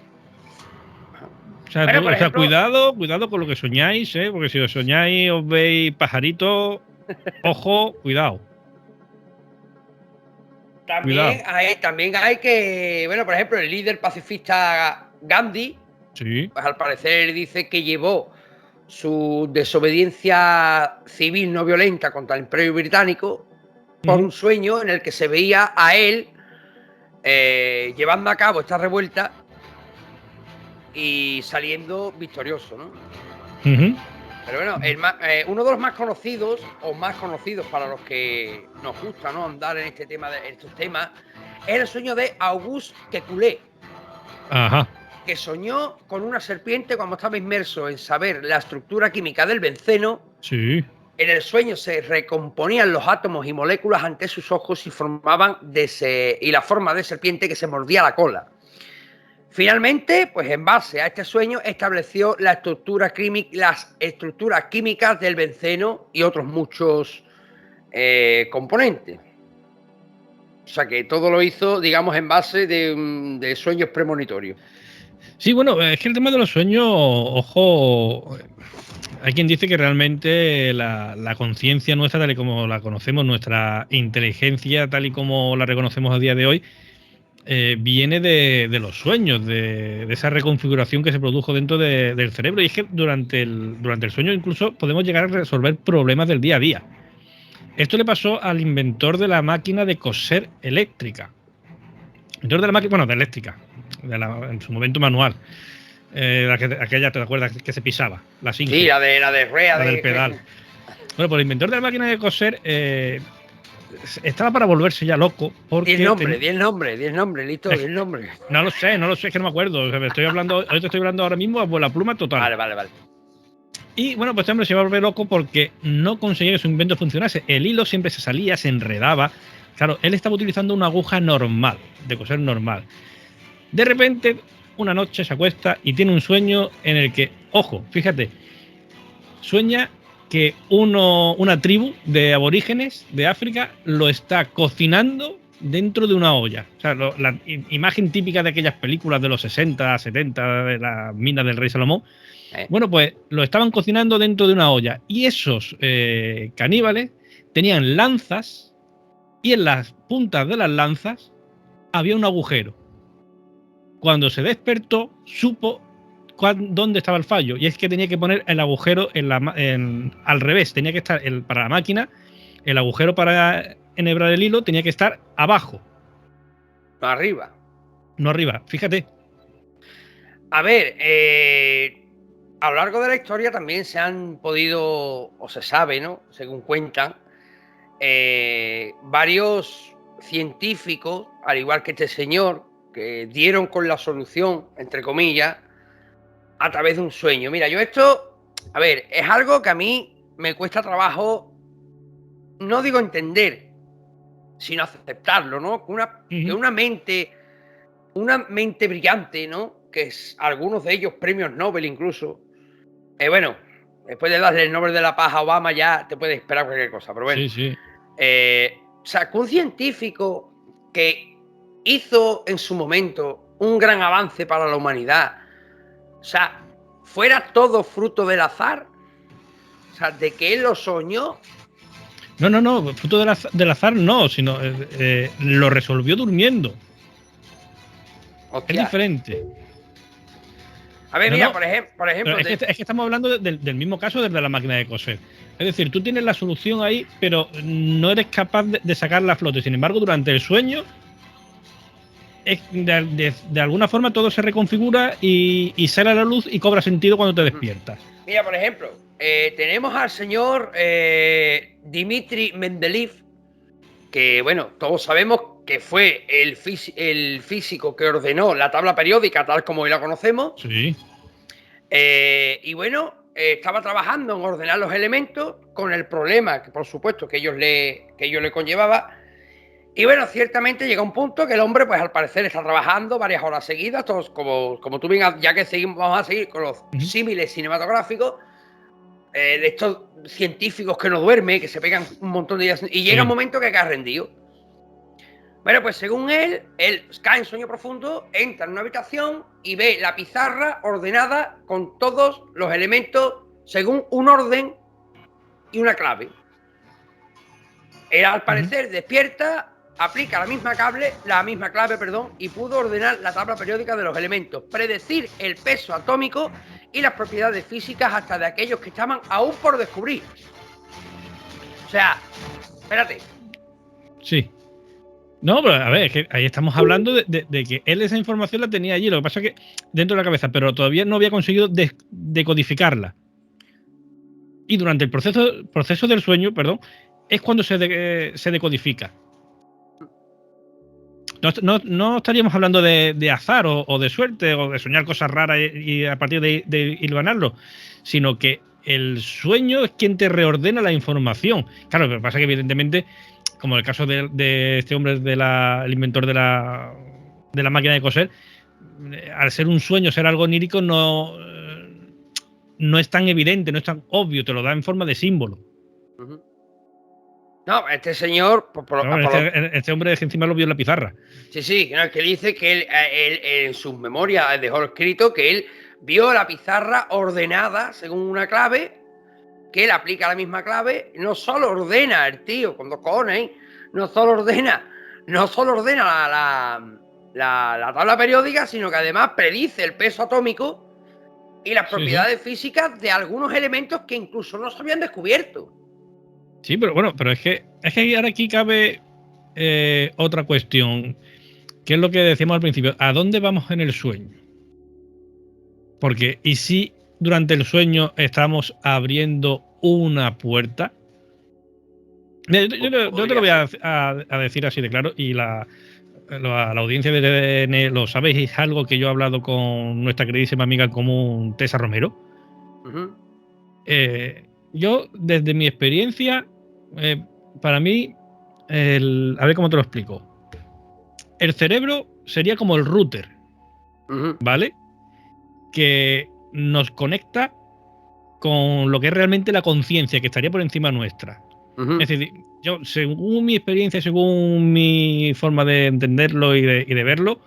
O sea, bueno, ejemplo, cuidado con lo que soñáis, porque si os soñáis, os veis pajaritos, ojo, cuidado. También hay que, bueno, por ejemplo, el líder pacifista Gandhi, sí, pues al parecer dice que llevó su desobediencia civil no violenta contra el Imperio Británico por un sueño en el que se veía a él llevando a cabo esta revuelta y saliendo victorioso, ¿no? Pero bueno, uno de los más conocidos, o más conocidos para los que nos gusta, ¿no?, andar en este tema, en estos temas, es el sueño de Auguste Kekulé. Ajá. Que soñó con una serpiente cuando estaba inmerso en saber la estructura química del benceno. Sí. En el sueño se recomponían los átomos y moléculas ante sus ojos y formaban y la forma de serpiente que se mordía la cola. Finalmente, pues en base a este sueño, estableció las estructuras químicas del benceno y otros muchos componentes. O sea que todo lo hizo, digamos, en base de sueños premonitorios. Sí, bueno, es que el tema de los sueños, ojo, hay quien dice que realmente la conciencia nuestra, tal y como la conocemos, nuestra inteligencia, tal y como la reconocemos a día de hoy, viene de los sueños, de esa reconfiguración que se produjo dentro del cerebro. Y es que durante el sueño incluso podemos llegar a resolver problemas del día a día. Esto le pasó al inventor de la máquina de coser eléctrica. Inventor de la máquina, bueno, de eléctrica, en su momento manual. Aquella, ¿te acuerdas? Que se pisaba, la Singer. Sí, la de Rea. La del pedal. Bueno, pues el inventor de la máquina de coser estaba para volverse ya loco. Porque 10 nombres, listo, 10 nombres. No lo sé, es que no me acuerdo. O sea, hoy te estoy hablando ahora mismo a la pluma total. Vale. Y bueno, pues este hombre se iba a volver loco porque no conseguía que su invento funcionase. El hilo siempre se salía, se enredaba. Claro, él estaba utilizando una aguja normal, de coser normal. De repente, una noche se acuesta y tiene un sueño en el que, ojo, fíjate, sueña que una tribu de aborígenes de África lo está cocinando dentro de una olla. O sea, la imagen típica de aquellas películas de los 60, 70, de las minas del rey Salomón. Bueno, pues lo estaban cocinando dentro de una olla. Y esos caníbales tenían lanzas y en las puntas de las lanzas había un agujero. Cuando se despertó, supo dónde estaba el fallo. Y es que tenía que poner el agujero al revés. Tenía que estar para la máquina, el agujero para enhebrar el hilo tenía que estar abajo. No arriba. No arriba, fíjate. A ver, a lo largo de la historia también se han podido, o se sabe, ¿no?, según cuentan, varios científicos, al igual que este señor, que dieron con la solución, entre comillas, a través de un sueño. Mira, yo esto, a ver, es algo que a mí me cuesta trabajo, no digo entender, sino aceptarlo, ¿no? Que una mente brillante, ¿no?, que es algunos de ellos premios Nobel incluso, bueno, después de darle el Nobel de la Paz a Obama ya te puedes esperar cualquier cosa, pero bueno. Sí. O sea, que un científico que hizo en su momento un gran avance para la humanidad, o sea, fuera todo fruto del azar, o sea, de que él lo soñó. No, fruto del azar no, sino lo resolvió durmiendo. Hostia. Es diferente. A ver, mira, por ejemplo. Es que estamos hablando del mismo caso desde la máquina de coser. Es decir, tú tienes la solución ahí, pero no eres capaz de sacarla a flote. Sin embargo, durante el sueño, de alguna forma todo se reconfigura y sale a la luz y cobra sentido cuando te despiertas. Mira, por ejemplo, tenemos al señor Dmitri Mendeleev, que, bueno, todos sabemos que fue el físico que ordenó la tabla periódica tal como hoy la conocemos. Sí. Y bueno, estaba trabajando en ordenar los elementos con el problema que, por supuesto, que ellos le conllevaba. Y bueno, ciertamente llega un punto que el hombre, pues al parecer está trabajando varias horas seguidas, todos como tú bien, ya que vamos a seguir con los símiles cinematográficos, de estos científicos que no duermen, que se pegan un montón de días, y llega un momento que cae rendido. Bueno, pues según él cae en sueño profundo, entra en una habitación y ve la pizarra ordenada con todos los elementos según un orden y una clave. Él, al parecer, despierta, aplica la misma clave, y pudo ordenar la tabla periódica de los elementos, predecir el peso atómico y las propiedades físicas hasta de aquellos que estaban aún por descubrir. O sea, espérate. Sí. No, pero a ver, es que ahí estamos hablando de que él esa información la tenía allí, lo que pasa es que dentro de la cabeza, pero todavía no había conseguido decodificarla. Y durante el proceso del sueño, perdón, es cuando se decodifica. No estaríamos hablando de azar o de suerte o de soñar cosas raras y a partir de hilvanarlo, sino que el sueño es quien te reordena la información. Claro, lo que pasa es que evidentemente, como el caso de este hombre, el inventor de la máquina de coser, al ser un sueño, ser algo onírico, no es tan evidente, no es tan obvio, te lo da en forma de símbolo. No, este señor. Este hombre es que encima lo vio en la pizarra. Sí, no, es que él dice que él en sus memorias dejó escrito que él vio la pizarra ordenada según una clave, que él aplica la misma clave, no solo ordena el tío, con dos cojones, no solo ordena la tabla periódica, sino que además predice el peso atómico y las propiedades físicas de algunos elementos que incluso no se habían descubierto. Sí, pero bueno, pero es que ahora aquí cabe otra cuestión, que es lo que decíamos al principio. ¿A dónde vamos en el sueño? Porque, ¿y si durante el sueño estamos abriendo una puerta? Yo te lo voy a decir así de claro, y la audiencia de TDN lo sabéis, es algo que yo he hablado con nuestra queridísima amiga en común, Tessa Romero. Yo, desde mi experiencia, para mí, a ver cómo te lo explico. El cerebro sería como el router, ¿vale? Que nos conecta con lo que es realmente la conciencia, que estaría por encima nuestra. Es decir, yo, según mi experiencia, según mi forma de entenderlo y de verlo,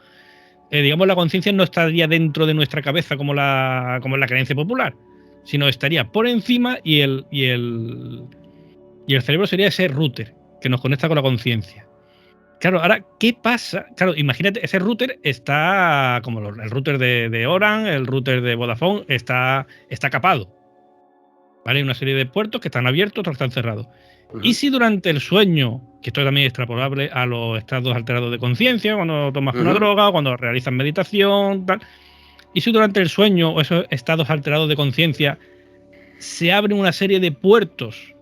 digamos, la conciencia no estaría dentro de nuestra cabeza como es la creencia popular, sino estaría por encima y el cerebro sería ese router que nos conecta con la conciencia. Claro, ahora, ¿qué pasa? Claro, imagínate, ese router está como el router de Orange, el router de Vodafone, está capado. ¿Vale? Hay una serie de puertos que están abiertos, otros que están cerrados. Y si durante el sueño, que esto también es extrapolable a los estados alterados de conciencia, cuando tomas una droga, cuando realizas meditación, tal, y si durante el sueño o esos estados alterados de conciencia se abren una serie de puertos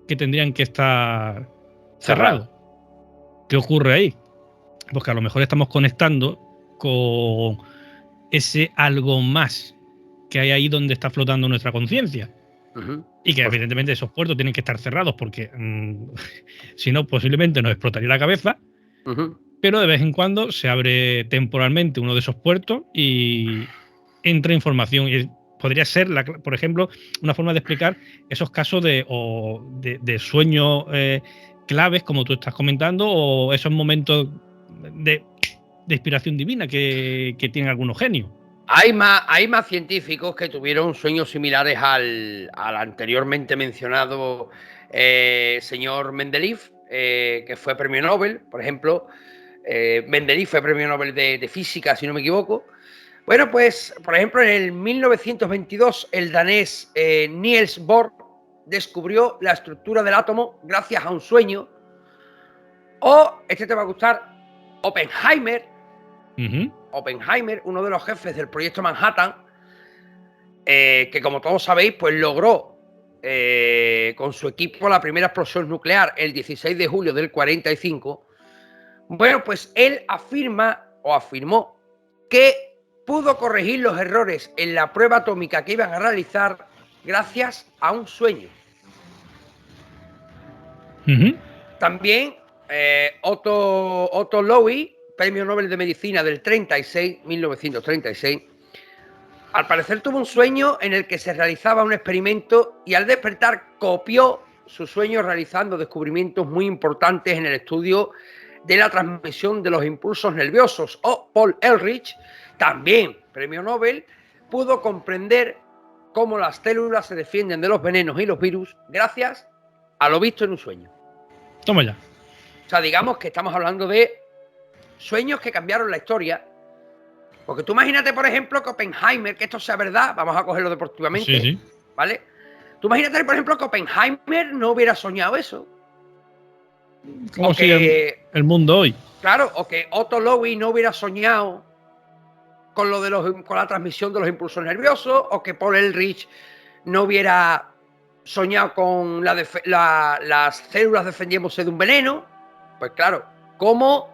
que tendrían que estar cerrados, ¿qué ocurre ahí? Pues que a lo mejor estamos conectando con ese algo más que hay ahí donde está flotando nuestra conciencia. Y que evidentemente esos puertos tienen que estar cerrados porque si no, posiblemente nos explotaría la cabeza. Pero de vez en cuando se abre temporalmente uno de esos puertos y entra información. Y podría ser, por ejemplo, una forma de explicar esos casos de sueños claves, como tú estás comentando, o esos momentos de inspiración divina que tienen algunos genios. Hay más científicos que tuvieron sueños similares al anteriormente mencionado señor Mendeleev, que fue premio Nobel, por ejemplo. Mendeleev fue premio Nobel de física, si no me equivoco. Bueno, pues, por ejemplo, en el 1922, el danés Niels Bohr descubrió la estructura del átomo gracias a un sueño. O, este te va a gustar, Oppenheimer. Oppenheimer, uno de los jefes del proyecto Manhattan, que como todos sabéis, pues logró con su equipo la primera explosión nuclear el 16 de julio del 45. Bueno, pues él afirmó que pudo corregir los errores en la prueba atómica que iban a realizar gracias a un sueño. También Otto Lowy, premio Nobel de Medicina del 1936, al parecer tuvo un sueño en el que se realizaba un experimento y al despertar copió su sueño realizando descubrimientos muy importantes en el estudio de la transmisión de los impulsos nerviosos. O Paul Ehrlich, también premio Nobel, pudo comprender cómo las células se defienden de los venenos y los virus gracias a lo visto en un sueño. Toma ya. O sea, digamos que estamos hablando de sueños que cambiaron la historia. Porque tú imagínate, por ejemplo, que Oppenheimer, que esto sea verdad, vamos a cogerlo deportivamente, ¿vale? Tú imagínate, por ejemplo, que Oppenheimer no hubiera soñado eso. ¿Cómo sigue el mundo hoy? Claro, o que Otto Lowy no hubiera soñado con lo de con la transmisión de los impulsos nerviosos, o que Paul Ehrlich no hubiera soñado con las células defendiéndose de un veneno. Pues claro, ¿cómo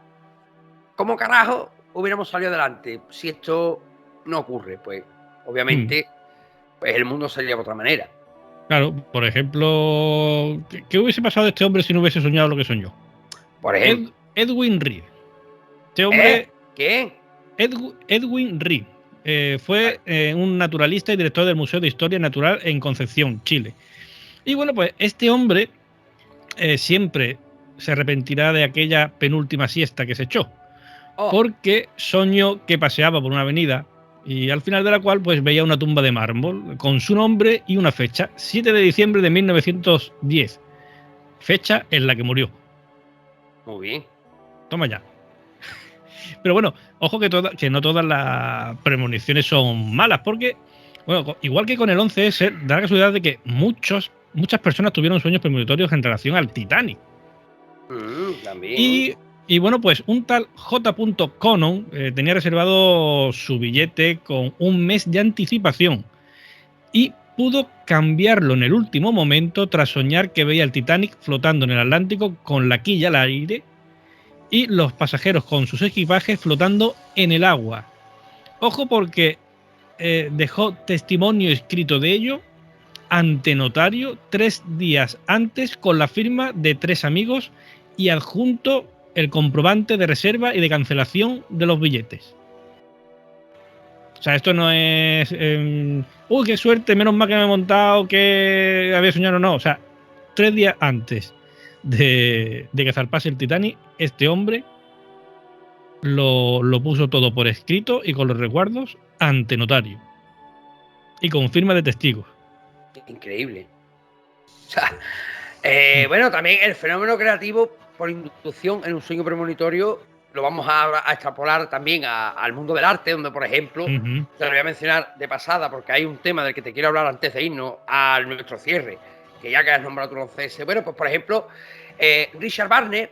carajo hubiéramos salido adelante si esto no ocurre? Pues obviamente pues el mundo sería de otra manera. Claro, por ejemplo, ¿qué hubiese pasado de este hombre si no hubiese soñado lo que soñó? Por ejemplo. Edwin Reed. Este hombre... ¿Quién? Edwin Reed. Fue un naturalista y director del Museo de Historia Natural en Concepción, Chile. Y bueno, pues este hombre siempre se arrepentirá de aquella penúltima siesta que se echó. Porque soñó que paseaba por una avenida y al final de la cual pues veía una tumba de mármol con su nombre y una fecha, 7 de diciembre de 1910, fecha en la que murió. Muy bien. Toma ya. Pero bueno, ojo que no todas las premoniciones son malas, porque, bueno, igual que con el 11S, da la casualidad de que muchas personas tuvieron sueños premonitorios en relación al Titanic. También. Y bueno, pues un tal J. Conon tenía reservado su billete con un mes de anticipación y pudo cambiarlo en el último momento tras soñar que veía el Titanic flotando en el Atlántico con la quilla al aire y los pasajeros con sus equipajes flotando en el agua. Ojo, porque dejó testimonio escrito de ello ante notario 3 días antes con la firma de 3 amigos y adjunto el comprobante de reserva y de cancelación de los billetes. O sea, esto no es... uy, qué suerte, menos mal que me he montado, que había soñado o no. O sea, 3 días antes de que zarpase el Titanic, este hombre lo puso todo por escrito y con los recuerdos ante notario. Y con firma de testigos. Increíble. O sea, bueno, también el fenómeno creativo por inducción en un sueño premonitorio lo vamos a extrapolar también al mundo del arte, donde, por ejemplo, te lo voy a mencionar de pasada porque hay un tema del que te quiero hablar antes de irnos a nuestro cierre, que ya que has nombrado tu 11S. Bueno, pues por ejemplo, Richard Wagner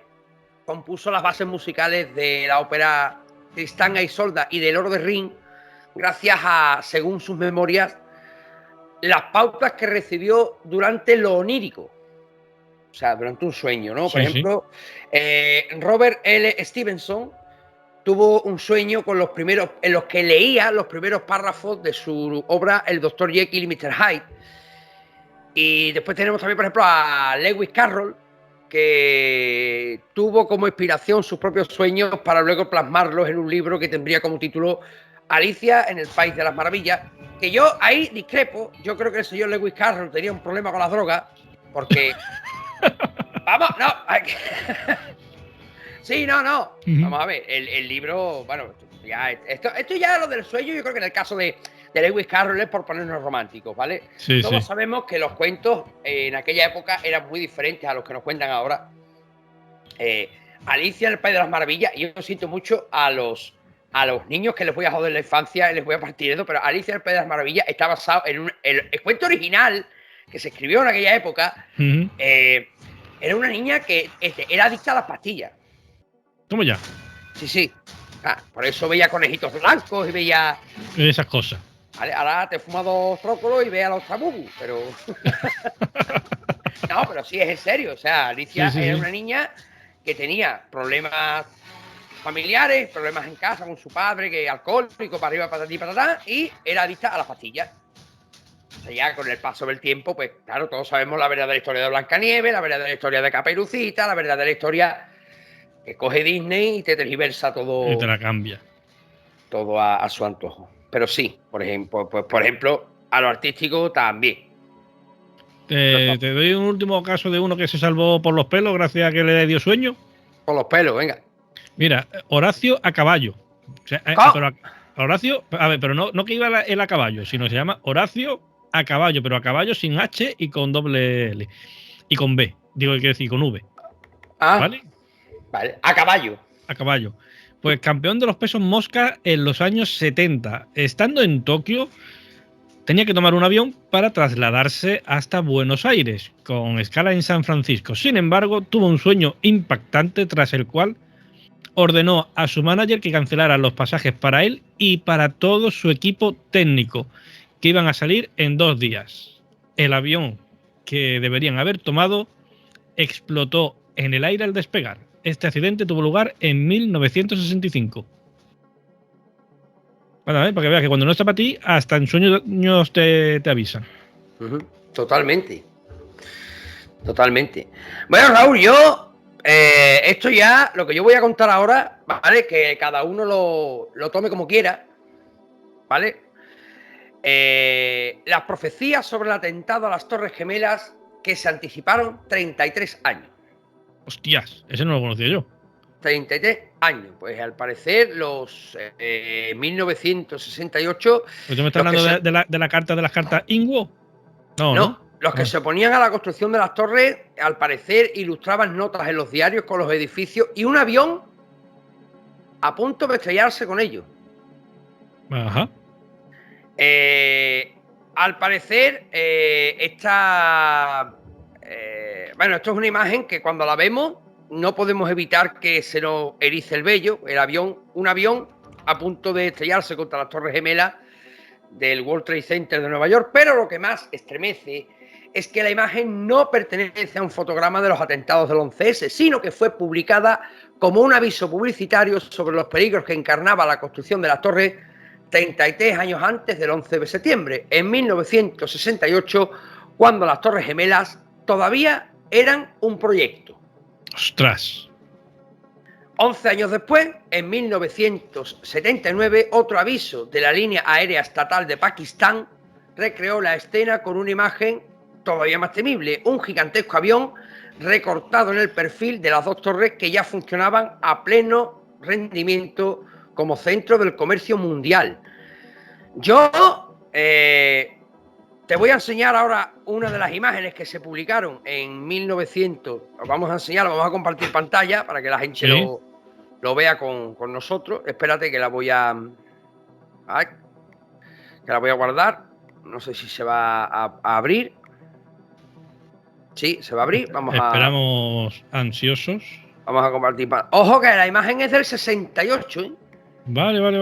compuso las bases musicales de la ópera Tristán e Isolda y del Oro de Rin gracias a, según sus memorias, las pautas que recibió durante lo onírico. O sea, durante un sueño, ¿no? Por ejemplo, Robert L. Stevenson tuvo un sueño con los primeros, en los que leía los primeros párrafos de su obra El Dr. Jekyll y Mr. Hyde. Y después tenemos también, por ejemplo, a Lewis Carroll, que tuvo como inspiración sus propios sueños para luego plasmarlos en un libro que tendría como título Alicia en el País de las Maravillas. Que yo ahí discrepo. Yo creo que el señor Lewis Carroll tenía un problema con las drogas, porque... Vamos, no. Sí, no. Vamos a ver, el libro, bueno, ya esto ya lo del sueño, yo creo que en el caso de Lewis Carroll es por ponernos románticos, ¿vale? Sí, todos sabemos que los cuentos en aquella época eran muy diferentes a los que nos cuentan ahora. Alicia en el País de las Maravillas, y yo siento mucho a los niños que les voy a joder la infancia y les voy a partir eso, pero Alicia en el País de las Maravillas está basado en el cuento original que se escribió en aquella época. Era una niña que era adicta a las pastillas. ¿Cómo ya? Sí. Por eso veía conejitos blancos y veía... esas cosas. Vale, ahora te fumas 2 trócolos y ve a los tabú, pero... No, pero sí, es en serio. O sea, Alicia era una niña que tenía problemas familiares, problemas en casa con su padre, que alcohólico, para arriba, para ti, para atrás, y era adicta a las pastillas. O sea, ya con el paso del tiempo, pues claro, todos sabemos la verdadera historia de Blancanieves, la verdadera historia de Caperucita, la verdadera historia que coge Disney y te tergiversa todo. Y te la cambia. Todo a su antojo. Pero sí, por ejemplo, a lo artístico también. Te doy un último caso de uno que se salvó por los pelos gracias a que le dio sueño. Por los pelos, venga. Mira, Horacio a caballo. O sea, pero Horacio, a ver, pero no que iba él a caballo, sino se llama Horacio a caballo, pero a caballo sin H y con doble L. Y con B, quiero decir, con V. ¿Vale? Vale, a caballo. A caballo. Pues campeón de los pesos mosca en los años 70. Estando en Tokio, tenía que tomar un avión para trasladarse hasta Buenos Aires, con escala en San Francisco. Sin embargo, tuvo un sueño impactante tras el cual ordenó a su manager que cancelara los pasajes para él y para todo su equipo técnico, que iban a salir en 2 días. El avión que deberían haber tomado explotó en el aire al despegar. Este accidente tuvo lugar en 1965. Bueno, para que veas que cuando no está para ti, hasta en sueños te avisan. Totalmente. Totalmente. Bueno, Raúl, yo esto ya, lo que yo voy a contar ahora, ¿vale? Que cada uno lo tome como quiera, ¿vale? Las profecías sobre el atentado a las Torres Gemelas que se anticiparon 33 años. Hostias, ese no lo conocía yo. 33 años. Pues al parecer los 1968... ¿Pues tú me estás hablando de la carta de las cartas Inguo? No. Los que se oponían a la construcción de las torres, al parecer, ilustraban notas en los diarios con los edificios y un avión a punto de estrellarse con ellos. Ajá. Al parecer, bueno, esto es una imagen que cuando la vemos no podemos evitar que se nos erice el vello. Un avión a punto de estrellarse contra las Torres Gemelas del World Trade Center de Nueva York, pero lo que más estremece es que la imagen no pertenece a un fotograma de los atentados del 11S, sino que fue publicada como un aviso publicitario sobre los peligros que encarnaba la construcción de las torres 33 años antes del 11 de septiembre, en 1968, cuando las Torres Gemelas todavía eran un proyecto. ¡Ostras! 11 años después, en 1979, otro aviso de la línea aérea estatal de Pakistán recreó la escena con una imagen todavía más temible, un gigantesco avión recortado en el perfil de las dos torres que ya funcionaban a pleno rendimiento como centro del comercio mundial. Yo te voy a enseñar ahora una de las imágenes que se publicaron en 1900. Os vamos a enseñar, vamos a compartir pantalla para que la gente lo vea con nosotros. Espérate que la voy a guardar. No sé si se va a abrir. Sí, se va a abrir. Esperamos ansiosos. Vamos a compartir. Ojo que la imagen es del 68, ¿eh? Vale. Vale.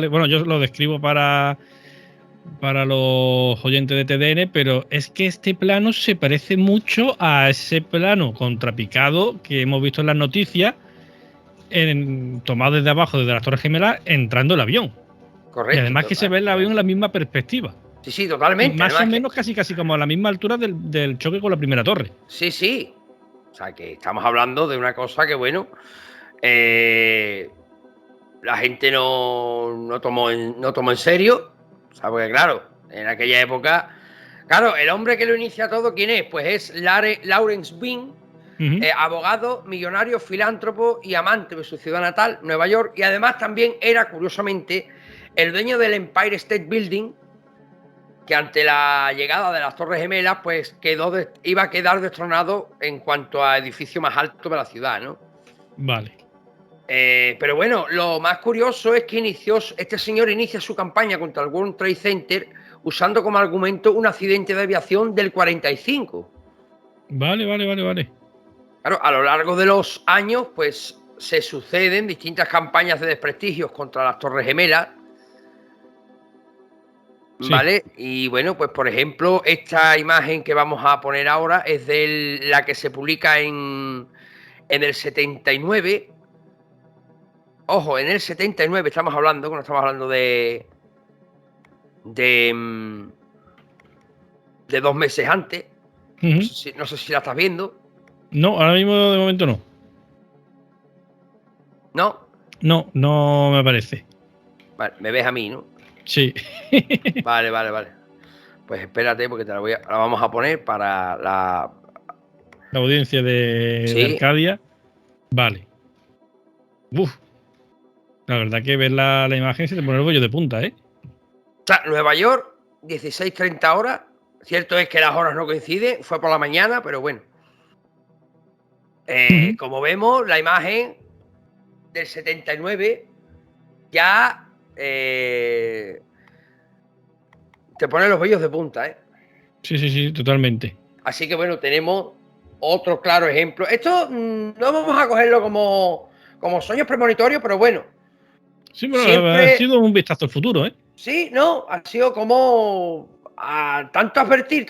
Bueno, yo lo describo para los oyentes de TDN, pero es que este plano se parece mucho a ese plano contrapicado que hemos visto en las noticias, tomado desde abajo, desde las Torres Gemelas, entrando el avión. Correcto. Y además que se ve el avión en la misma perspectiva. Sí, totalmente. Más o menos casi como a la misma altura del choque con la primera torre. Sí. O sea, que estamos hablando de una cosa que, bueno, la gente no tomó en serio. O sea, porque claro, en aquella época, claro, el hombre que lo inicia todo, ¿quién es? Pues es Lawrence Bean, abogado, millonario, filántropo y amante de su ciudad natal, Nueva York, y además también era, curiosamente, el dueño del Empire State Building, que ante la llegada de las Torres Gemelas, pues iba a quedar destronado en cuanto a edificio más alto de la ciudad, ¿no? Vale. Pero bueno, lo más curioso es que este señor inicia su campaña contra el World Trade Center usando como argumento un accidente de aviación del 45. Vale. Claro, a lo largo de los años, pues se suceden distintas campañas de desprestigios contra las Torres Gemelas. ¿Vale? Sí. Y bueno, pues por ejemplo, esta imagen que vamos a poner ahora es de la que se publica en el 79. Ojo, en el 79 estamos hablando, no estamos hablando de 2 meses antes. No sé si la estás viendo. No, ahora mismo de momento no. ¿No? No me parece. Vale, me ves a mí, ¿no? Sí. Vale. Pues espérate, porque la vamos a poner para la audiencia de Arcadia. Vale. Uf. La verdad que ver la imagen se te pone el bollo de punta, ¿eh? O sea, Nueva York, 16:30 horas. Cierto es que las horas no coinciden, fue por la mañana, pero bueno. Como vemos, la imagen del 79 ya te pone los vellos de punta, ¿eh? Sí, totalmente. Así que bueno, tenemos otro claro ejemplo. Esto no vamos a cogerlo como sueños premonitorios, pero bueno. Sí, pero ha Siempre, sido un vistazo al futuro, ¿eh? sí, no, ha sido como tanto advertir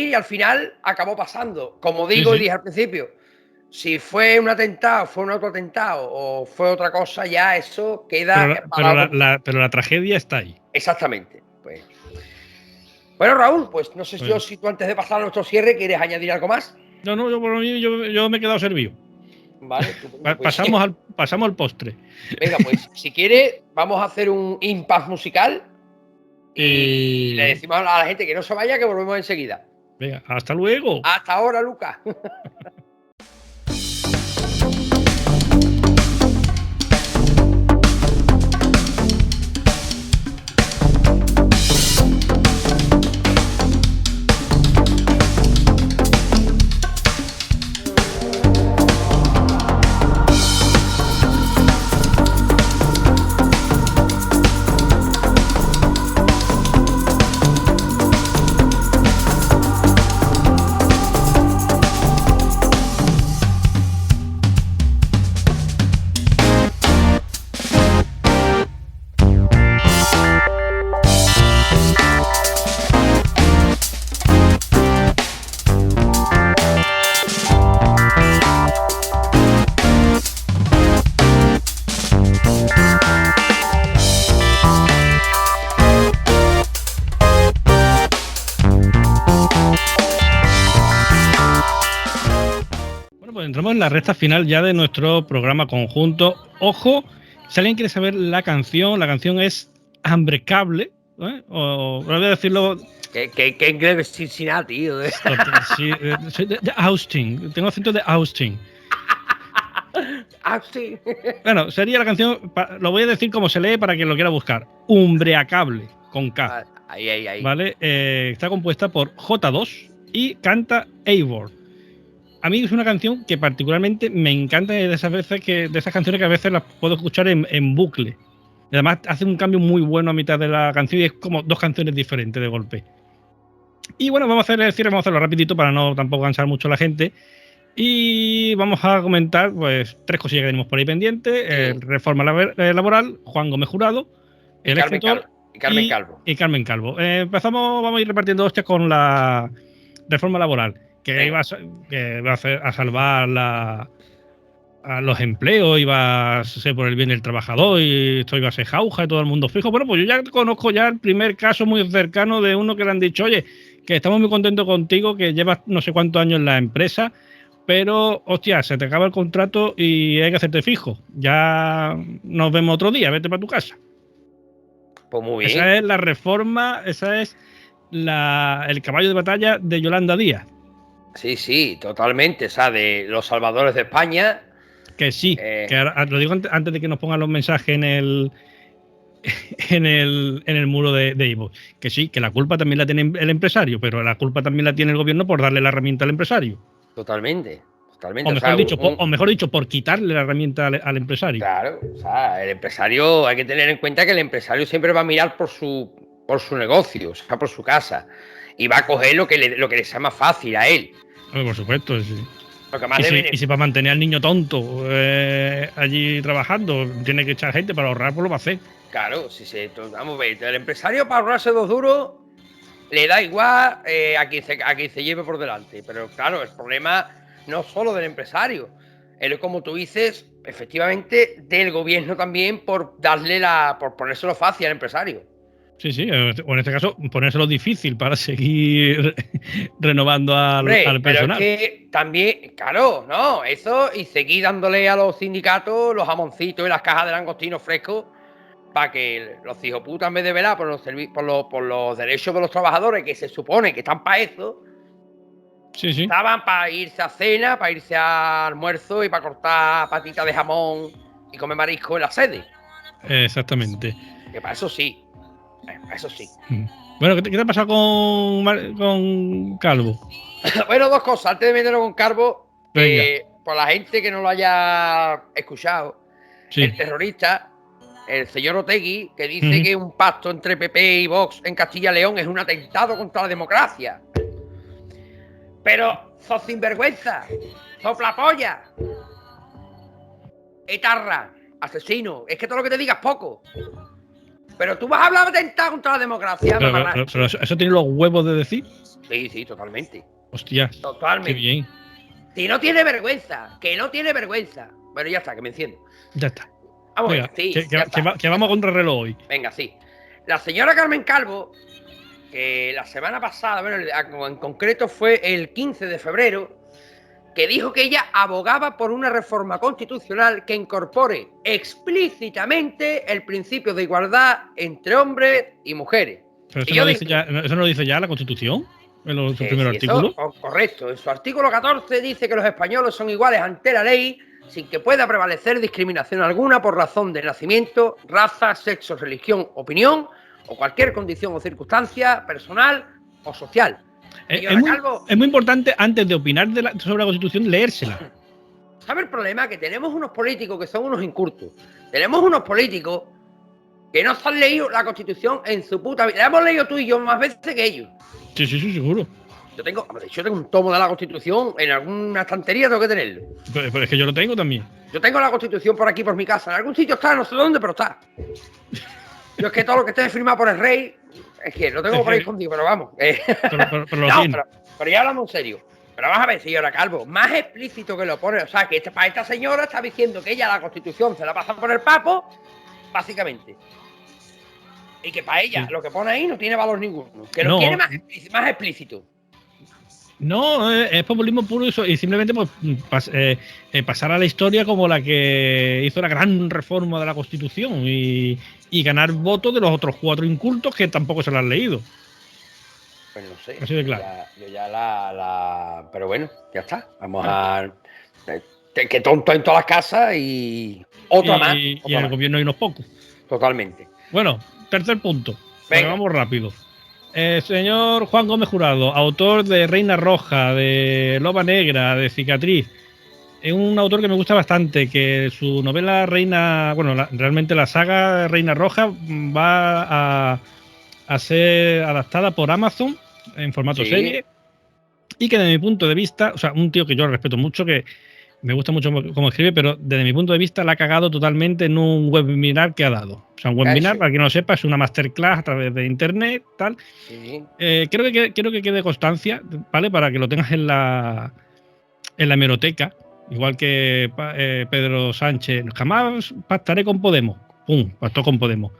y al final acabó pasando. Como Sí, digo y sí. dije al principio, si fue un atentado, fue un autoatentado o fue otra cosa, ya eso queda Pero para otro. pero la tragedia está ahí. Exactamente. Pues. Bueno, Raúl, pues no sé yo Pues, si tú antes de pasar a nuestro cierre quieres añadir algo más. no, no, yo por mí, yo me he quedado servido. Vale, estupendo. Pues Pasamos al postre. venga, pues si quieres, vamos a hacer un impasse musical y le Y decimos a la gente que no se vaya, que volvemos enseguida. venga, hasta luego. Hasta ahora, Lucas. Bueno, pues entramos en la recta final ya de nuestro programa conjunto. Ojo, si alguien quiere saber la canción es Unbreakable, ¿eh? O voy a decirlo. ¿Qué inglés es Cincinnati, tío? Sí, soy de Austin, tengo acento de Austin. Ah, sí. Bueno, sería la canción, lo voy a decir como se lee para quien lo quiera buscar. Umbreacable, con K. Ahí. ¿Vale? Está compuesta por J2 y canta Eivor. A mí es una canción que particularmente me encanta, de esas veces de esas canciones que a veces las puedo escuchar en bucle. Y además hace un cambio muy bueno a mitad de la canción y es como dos canciones diferentes de golpe. Y bueno, vamos a hacer el cierre, vamos a hacerlo rapidito para no tampoco cansar mucho a la gente. Y vamos a comentar pues 3 cosillas que tenemos por ahí pendientes. Sí. Reforma laboral, Juan Gómez Jurado, el escritor y Carmen Calvo. Vamos a ir repartiendo hostias con la reforma laboral, que va a salvar a los empleos, iba a ser por el bien del trabajador y esto iba a ser jauja y todo el mundo fijo. Bueno, pues yo ya conozco ya el primer caso muy cercano de uno que le han dicho, oye, que estamos muy contentos contigo, que llevas no sé cuántos años en la empresa, pero, hostia, se te acaba el contrato y hay que hacerte fijo. Ya nos vemos otro día, vete para tu casa. Pues muy bien. Esa es la reforma, esa es el caballo de batalla de Yolanda Díaz. Sí, totalmente. O sea, de los salvadores de España. Que sí, que ahora, lo digo antes de que nos pongan los mensajes en el muro de Ivo. Que sí, que la culpa también la tiene el empresario, pero la culpa también la tiene el gobierno por darle la herramienta al empresario. Totalmente. O mejor dicho, por quitarle la herramienta al empresario. Claro, o sea, el empresario, hay que tener en cuenta que el empresario siempre va a mirar por su negocio, o sea, por su casa. Y va a coger lo que le sea más fácil a él. Por supuesto, sí. Lo que más Y si para mantener al niño tonto allí trabajando tiene que echar gente para ahorrar, pues lo va a hacer. Claro, vamos a ver, el empresario para ahorrarse 2 duros le da igual a quien se lleve por delante. Pero claro, el problema no solo del empresario, es como tú dices, efectivamente, del gobierno también por por ponérselo fácil al empresario. Sí, o en este caso, ponérselo difícil para seguir renovando al personal. Pero es que también, claro, no, eso y seguir dándole a los sindicatos los jamoncitos y las cajas de langostinos frescos para que los hijoputas, en vez de velar por los derechos de los trabajadores, que se supone que están para eso, Sí. estaban para irse a cena, para irse a almuerzo y para cortar patitas de jamón y comer marisco en la sede. Exactamente. Que para eso sí. Eso sí. Bueno, ¿qué te ha pasado con Calvo? Bueno, 2 cosas. Antes de meterlo con Calvo, por la gente que no lo haya escuchado, sí. El terrorista, el señor Otegui, que dice que un pacto entre PP y Vox en Castilla y León es un atentado contra la democracia. Pero sos sinvergüenza, soplapolla, etarra, asesino. Es que todo lo que te digas es poco. Pero tú vas a hablar de atentar contra la democracia, pero ¿eso tiene los huevos de decir? Sí, totalmente. Hostia. Totalmente. Qué bien. Si no tiene vergüenza, que no tiene vergüenza. Bueno, ya está, que me enciendo. Ya está. Vamos, Venga, sí, que vamos contra el reloj hoy. Venga, sí. La señora Carmen Calvo, que la semana pasada, bueno, en concreto fue el 15 de febrero, que dijo que ella abogaba por una reforma constitucional que incorpore explícitamente el principio de igualdad entre hombres y mujeres. Pero eso no lo dice ya la Constitución, en su primer artículo. Correcto, en su artículo 14 dice que los españoles son iguales ante la ley sin que pueda prevalecer discriminación alguna por razón de nacimiento, raza, sexo, religión, opinión o cualquier condición o circunstancia personal o social. Es muy importante, antes de opinar sobre la Constitución, leérsela. ¿Sabe el problema? Que tenemos unos políticos que son unos incultos. Tenemos unos políticos que no se han leído la Constitución en su puta vida. La hemos leído tú y yo más veces que ellos. Sí, seguro. Yo tengo un tomo de la Constitución en alguna estantería, tengo que tenerlo. Pero es que yo lo tengo también. Yo tengo la Constitución por aquí, por mi casa. En algún sitio está, no sé dónde, pero está. Yo es que todo lo que esté firmado por el rey, es que lo tengo por ahí escondido, pero vamos. Pero ya hablamos en serio. Pero vamos a ver, señora Calvo, más explícito que lo pone. O sea, que para esta señora está diciendo que ella la Constitución se la pasa por el papo, básicamente. Y que para ella lo que pone ahí no tiene valor ninguno. Que lo tiene más explícito. No, es populismo puro y simplemente pues, pasar a la historia como la que hizo la gran reforma de la Constitución y ganar votos de los otros 4 incultos que tampoco se lo han leído. Pues no sé. Así de claro. Yo ya Pero bueno, ya está. Vamos a... Que tonto en todas las casas y... Otra más. Y en el gobierno hay unos pocos. Totalmente. Bueno, tercer punto. Vamos rápido. Señor Juan Gómez Jurado, autor de Reina Roja, de Loba Negra, de Cicatriz. Es un autor que me gusta bastante, que su novela Reina... Bueno, realmente la saga Reina Roja va a ser adaptada por Amazon en formato serie. Y que desde mi punto de vista, o sea, un tío que yo respeto mucho, que me gusta mucho cómo escribe, pero desde mi punto de vista la ha cagado totalmente en un webinar que ha dado. O sea, un webinar, para quien no lo sepa, es una masterclass a través de internet, tal. Sí. Quiero que quede constancia, ¿vale? Para que lo tengas en la hemeroteca, igual que Pedro Sánchez. Jamás pactaré con Podemos. Pum, pactó con Podemos.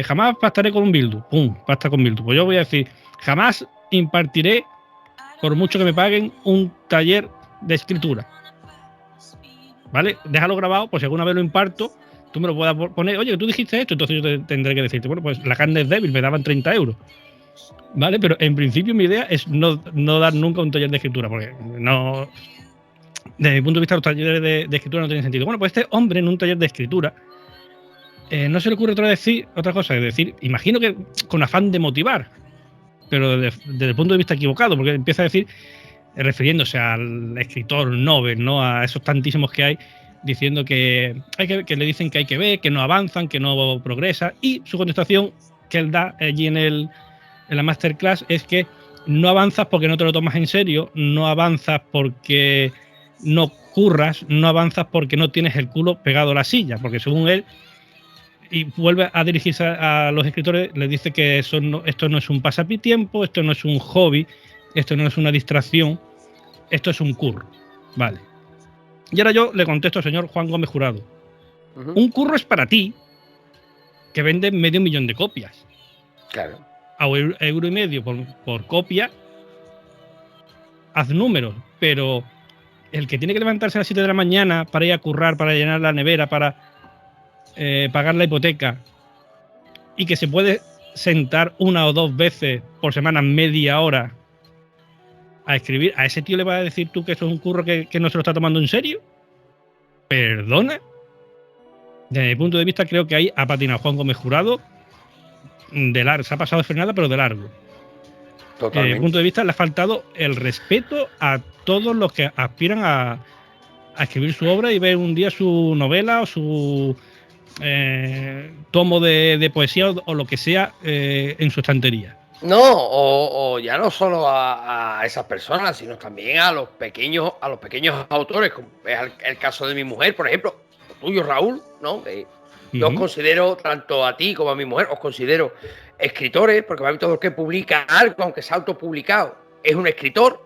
Jamás pactaré con un Bildu. Pum, pacta con Bildu. Pues yo voy a decir, jamás impartiré, por mucho que me paguen, un taller de escritura. ¿Vale? Déjalo grabado, pues si alguna vez lo imparto, tú me lo puedas poner, oye, tú dijiste esto, entonces yo tendré que decirte, bueno, pues la carne es débil, me daban 30 euros. ¿Vale? Pero en principio mi idea es no dar nunca un taller de escritura, porque no... Desde mi punto de vista, los talleres de escritura no tienen sentido. Bueno, pues este hombre en un taller de escritura no se le ocurre otra cosa, es decir, imagino que con afán de motivar, pero desde el punto de vista equivocado, porque empieza a decir, refiriéndose al escritor Nobel, ¿no? A esos tantísimos que hay, diciendo que le dicen que hay que ver, que no avanzan, que no progresa, y su contestación que él da allí en la masterclass es que no avanzas porque no te lo tomas en serio, no avanzas porque no curras, no avanzas porque no tienes el culo pegado a la silla, porque según él, y vuelve a dirigirse a los escritores, les dice que esto no es un pasatiempo, esto no es un hobby, esto no es una distracción, esto es un curro. Vale. Y ahora yo le contesto al señor Juan Gómez Jurado. Un curro es para ti, que vende 500.000 de copias. Claro. A €1,50 por copia, haz números, pero el que tiene que levantarse a las 7 de la mañana para ir a currar, para llenar la nevera, para pagar la hipoteca, y que se puede sentar 1 o 2 veces por semana, media hora, a escribir, ¿a ese tío le vas a decir tú que eso es un curro que no se lo está tomando en serio? ¿Perdona? Desde mi punto de vista, creo que ahí ha patinado Juan Gómez Jurado de largo, se ha pasado de frenada, pero de largo. Totalmente. Desde mi punto de vista, le ha faltado el respeto a todos los que aspiran a escribir su obra y ver un día su novela o su tomo de poesía o lo que sea en su estantería. No, o ya no solo a esas personas, sino también a los pequeños autores, como es el caso de mi mujer, por ejemplo, o tuyo, Raúl, ¿no? Yo os considero, tanto a ti como a mi mujer, os considero escritores, porque para mí todo el que publica algo, aunque sea autopublicado, es un escritor.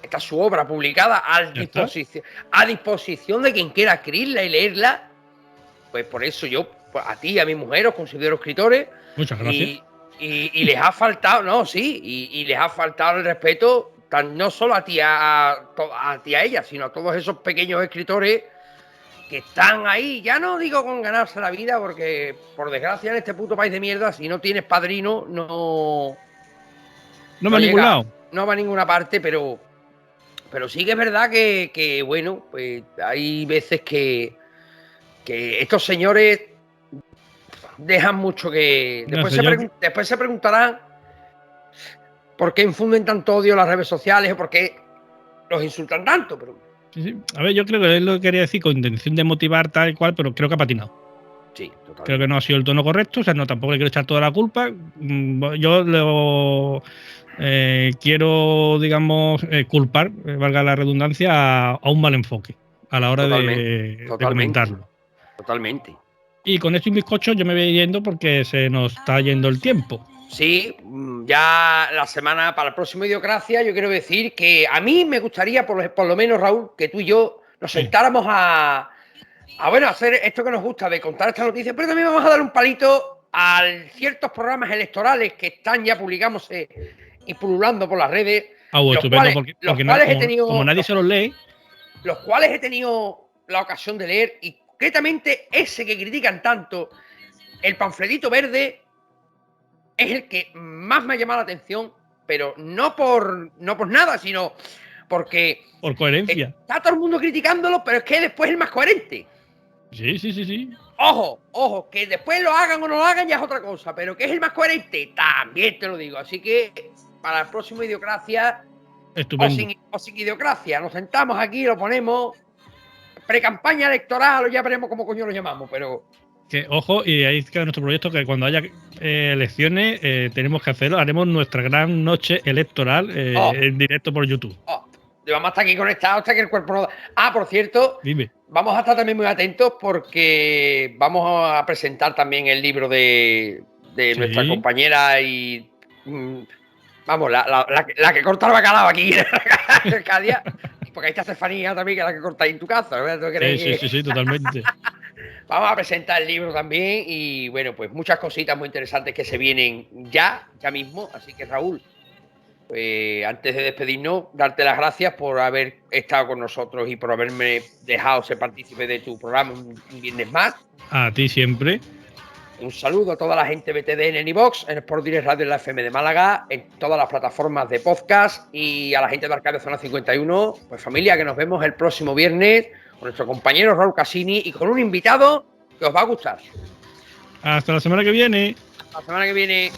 Está su obra publicada a disposición de quien quiera escribirla y leerla. Pues por eso yo, pues a ti y a mi mujer, os considero escritores. Muchas gracias. Y les ha faltado, no, sí, y les ha faltado el respeto, no solo a ti, a ti, a ella, sino a todos esos pequeños escritores que están ahí. Ya no digo con ganarse la vida, porque por desgracia en este puto país de mierda, si no tienes padrino, no va a ningún lado. No va a ninguna parte, pero sí que es verdad que bueno, pues hay veces que estos señores dejan mucho que... Después se preguntarán por qué infunden tanto odio en las redes sociales o por qué los insultan tanto, pero... Sí. A ver, yo creo que él lo quería decir con intención de motivar tal y cual, pero creo que ha patinado. Sí, totalmente. Creo que no ha sido el tono correcto, o sea, no, tampoco le quiero echar toda la culpa. Yo lo quiero, digamos, culpar, valga la redundancia, a un mal enfoque a la hora de comentarlo. Totalmente. Y con esto y bizcocho yo me voy yendo porque se nos está yendo el tiempo. Sí, ya la semana para el próximo Idiocracia, yo quiero decir que a mí me gustaría, por lo menos, Raúl, que tú y yo nos sentáramos a hacer esto que nos gusta de contar estas noticias, pero también vamos a dar un palito a ciertos programas electorales que están ya publicándose y pululando por las redes. Estupendo, porque como nadie se los lee. Los cuales he tenido la ocasión de leer, y concretamente ese que critican tanto, el panfletito verde, es el que más me ha llamado la atención, pero no por nada, sino porque... Por coherencia. Está todo el mundo criticándolo, pero es que después es el más coherente. Sí. Ojo, que después lo hagan o no lo hagan ya es otra cosa, pero que es el más coherente, también te lo digo. Así que para el próximo Idiocracia, o sin Idiocracia, nos sentamos aquí, lo ponemos, pre-campaña electoral, o ya veremos cómo coño lo llamamos, pero... Que, ojo, y ahí queda nuestro proyecto, que cuando haya elecciones tenemos que hacerlo, haremos nuestra gran noche electoral en directo por YouTube. Vamos a estar aquí conectados hasta que el cuerpo no da. Ah, por cierto, dime. Vamos a estar también muy atentos porque vamos a presentar también el libro de nuestra compañera y... vamos, la que corta el bacalao aquí cada día. Porque ahí está Estefanía también, que es la que corta ahí en tu casa. ¿No? Sí, totalmente. Vamos a presentar el libro también y bueno, pues muchas cositas muy interesantes que se vienen ya mismo. Así que Raúl, pues antes de despedirnos, darte las gracias por haber estado con nosotros y por haberme dejado ser partícipe de tu programa un viernes más. A ti siempre. Un saludo a toda la gente BTDN en iVox, en Sport Direct Radio en la FM de Málaga, en todas las plataformas de podcast, y a la gente de Arcadia Zona 51. Pues familia, que nos vemos el próximo viernes con nuestro compañero Raúl Casini y con un invitado que os va a gustar. Hasta la semana que viene. Hasta la semana que viene.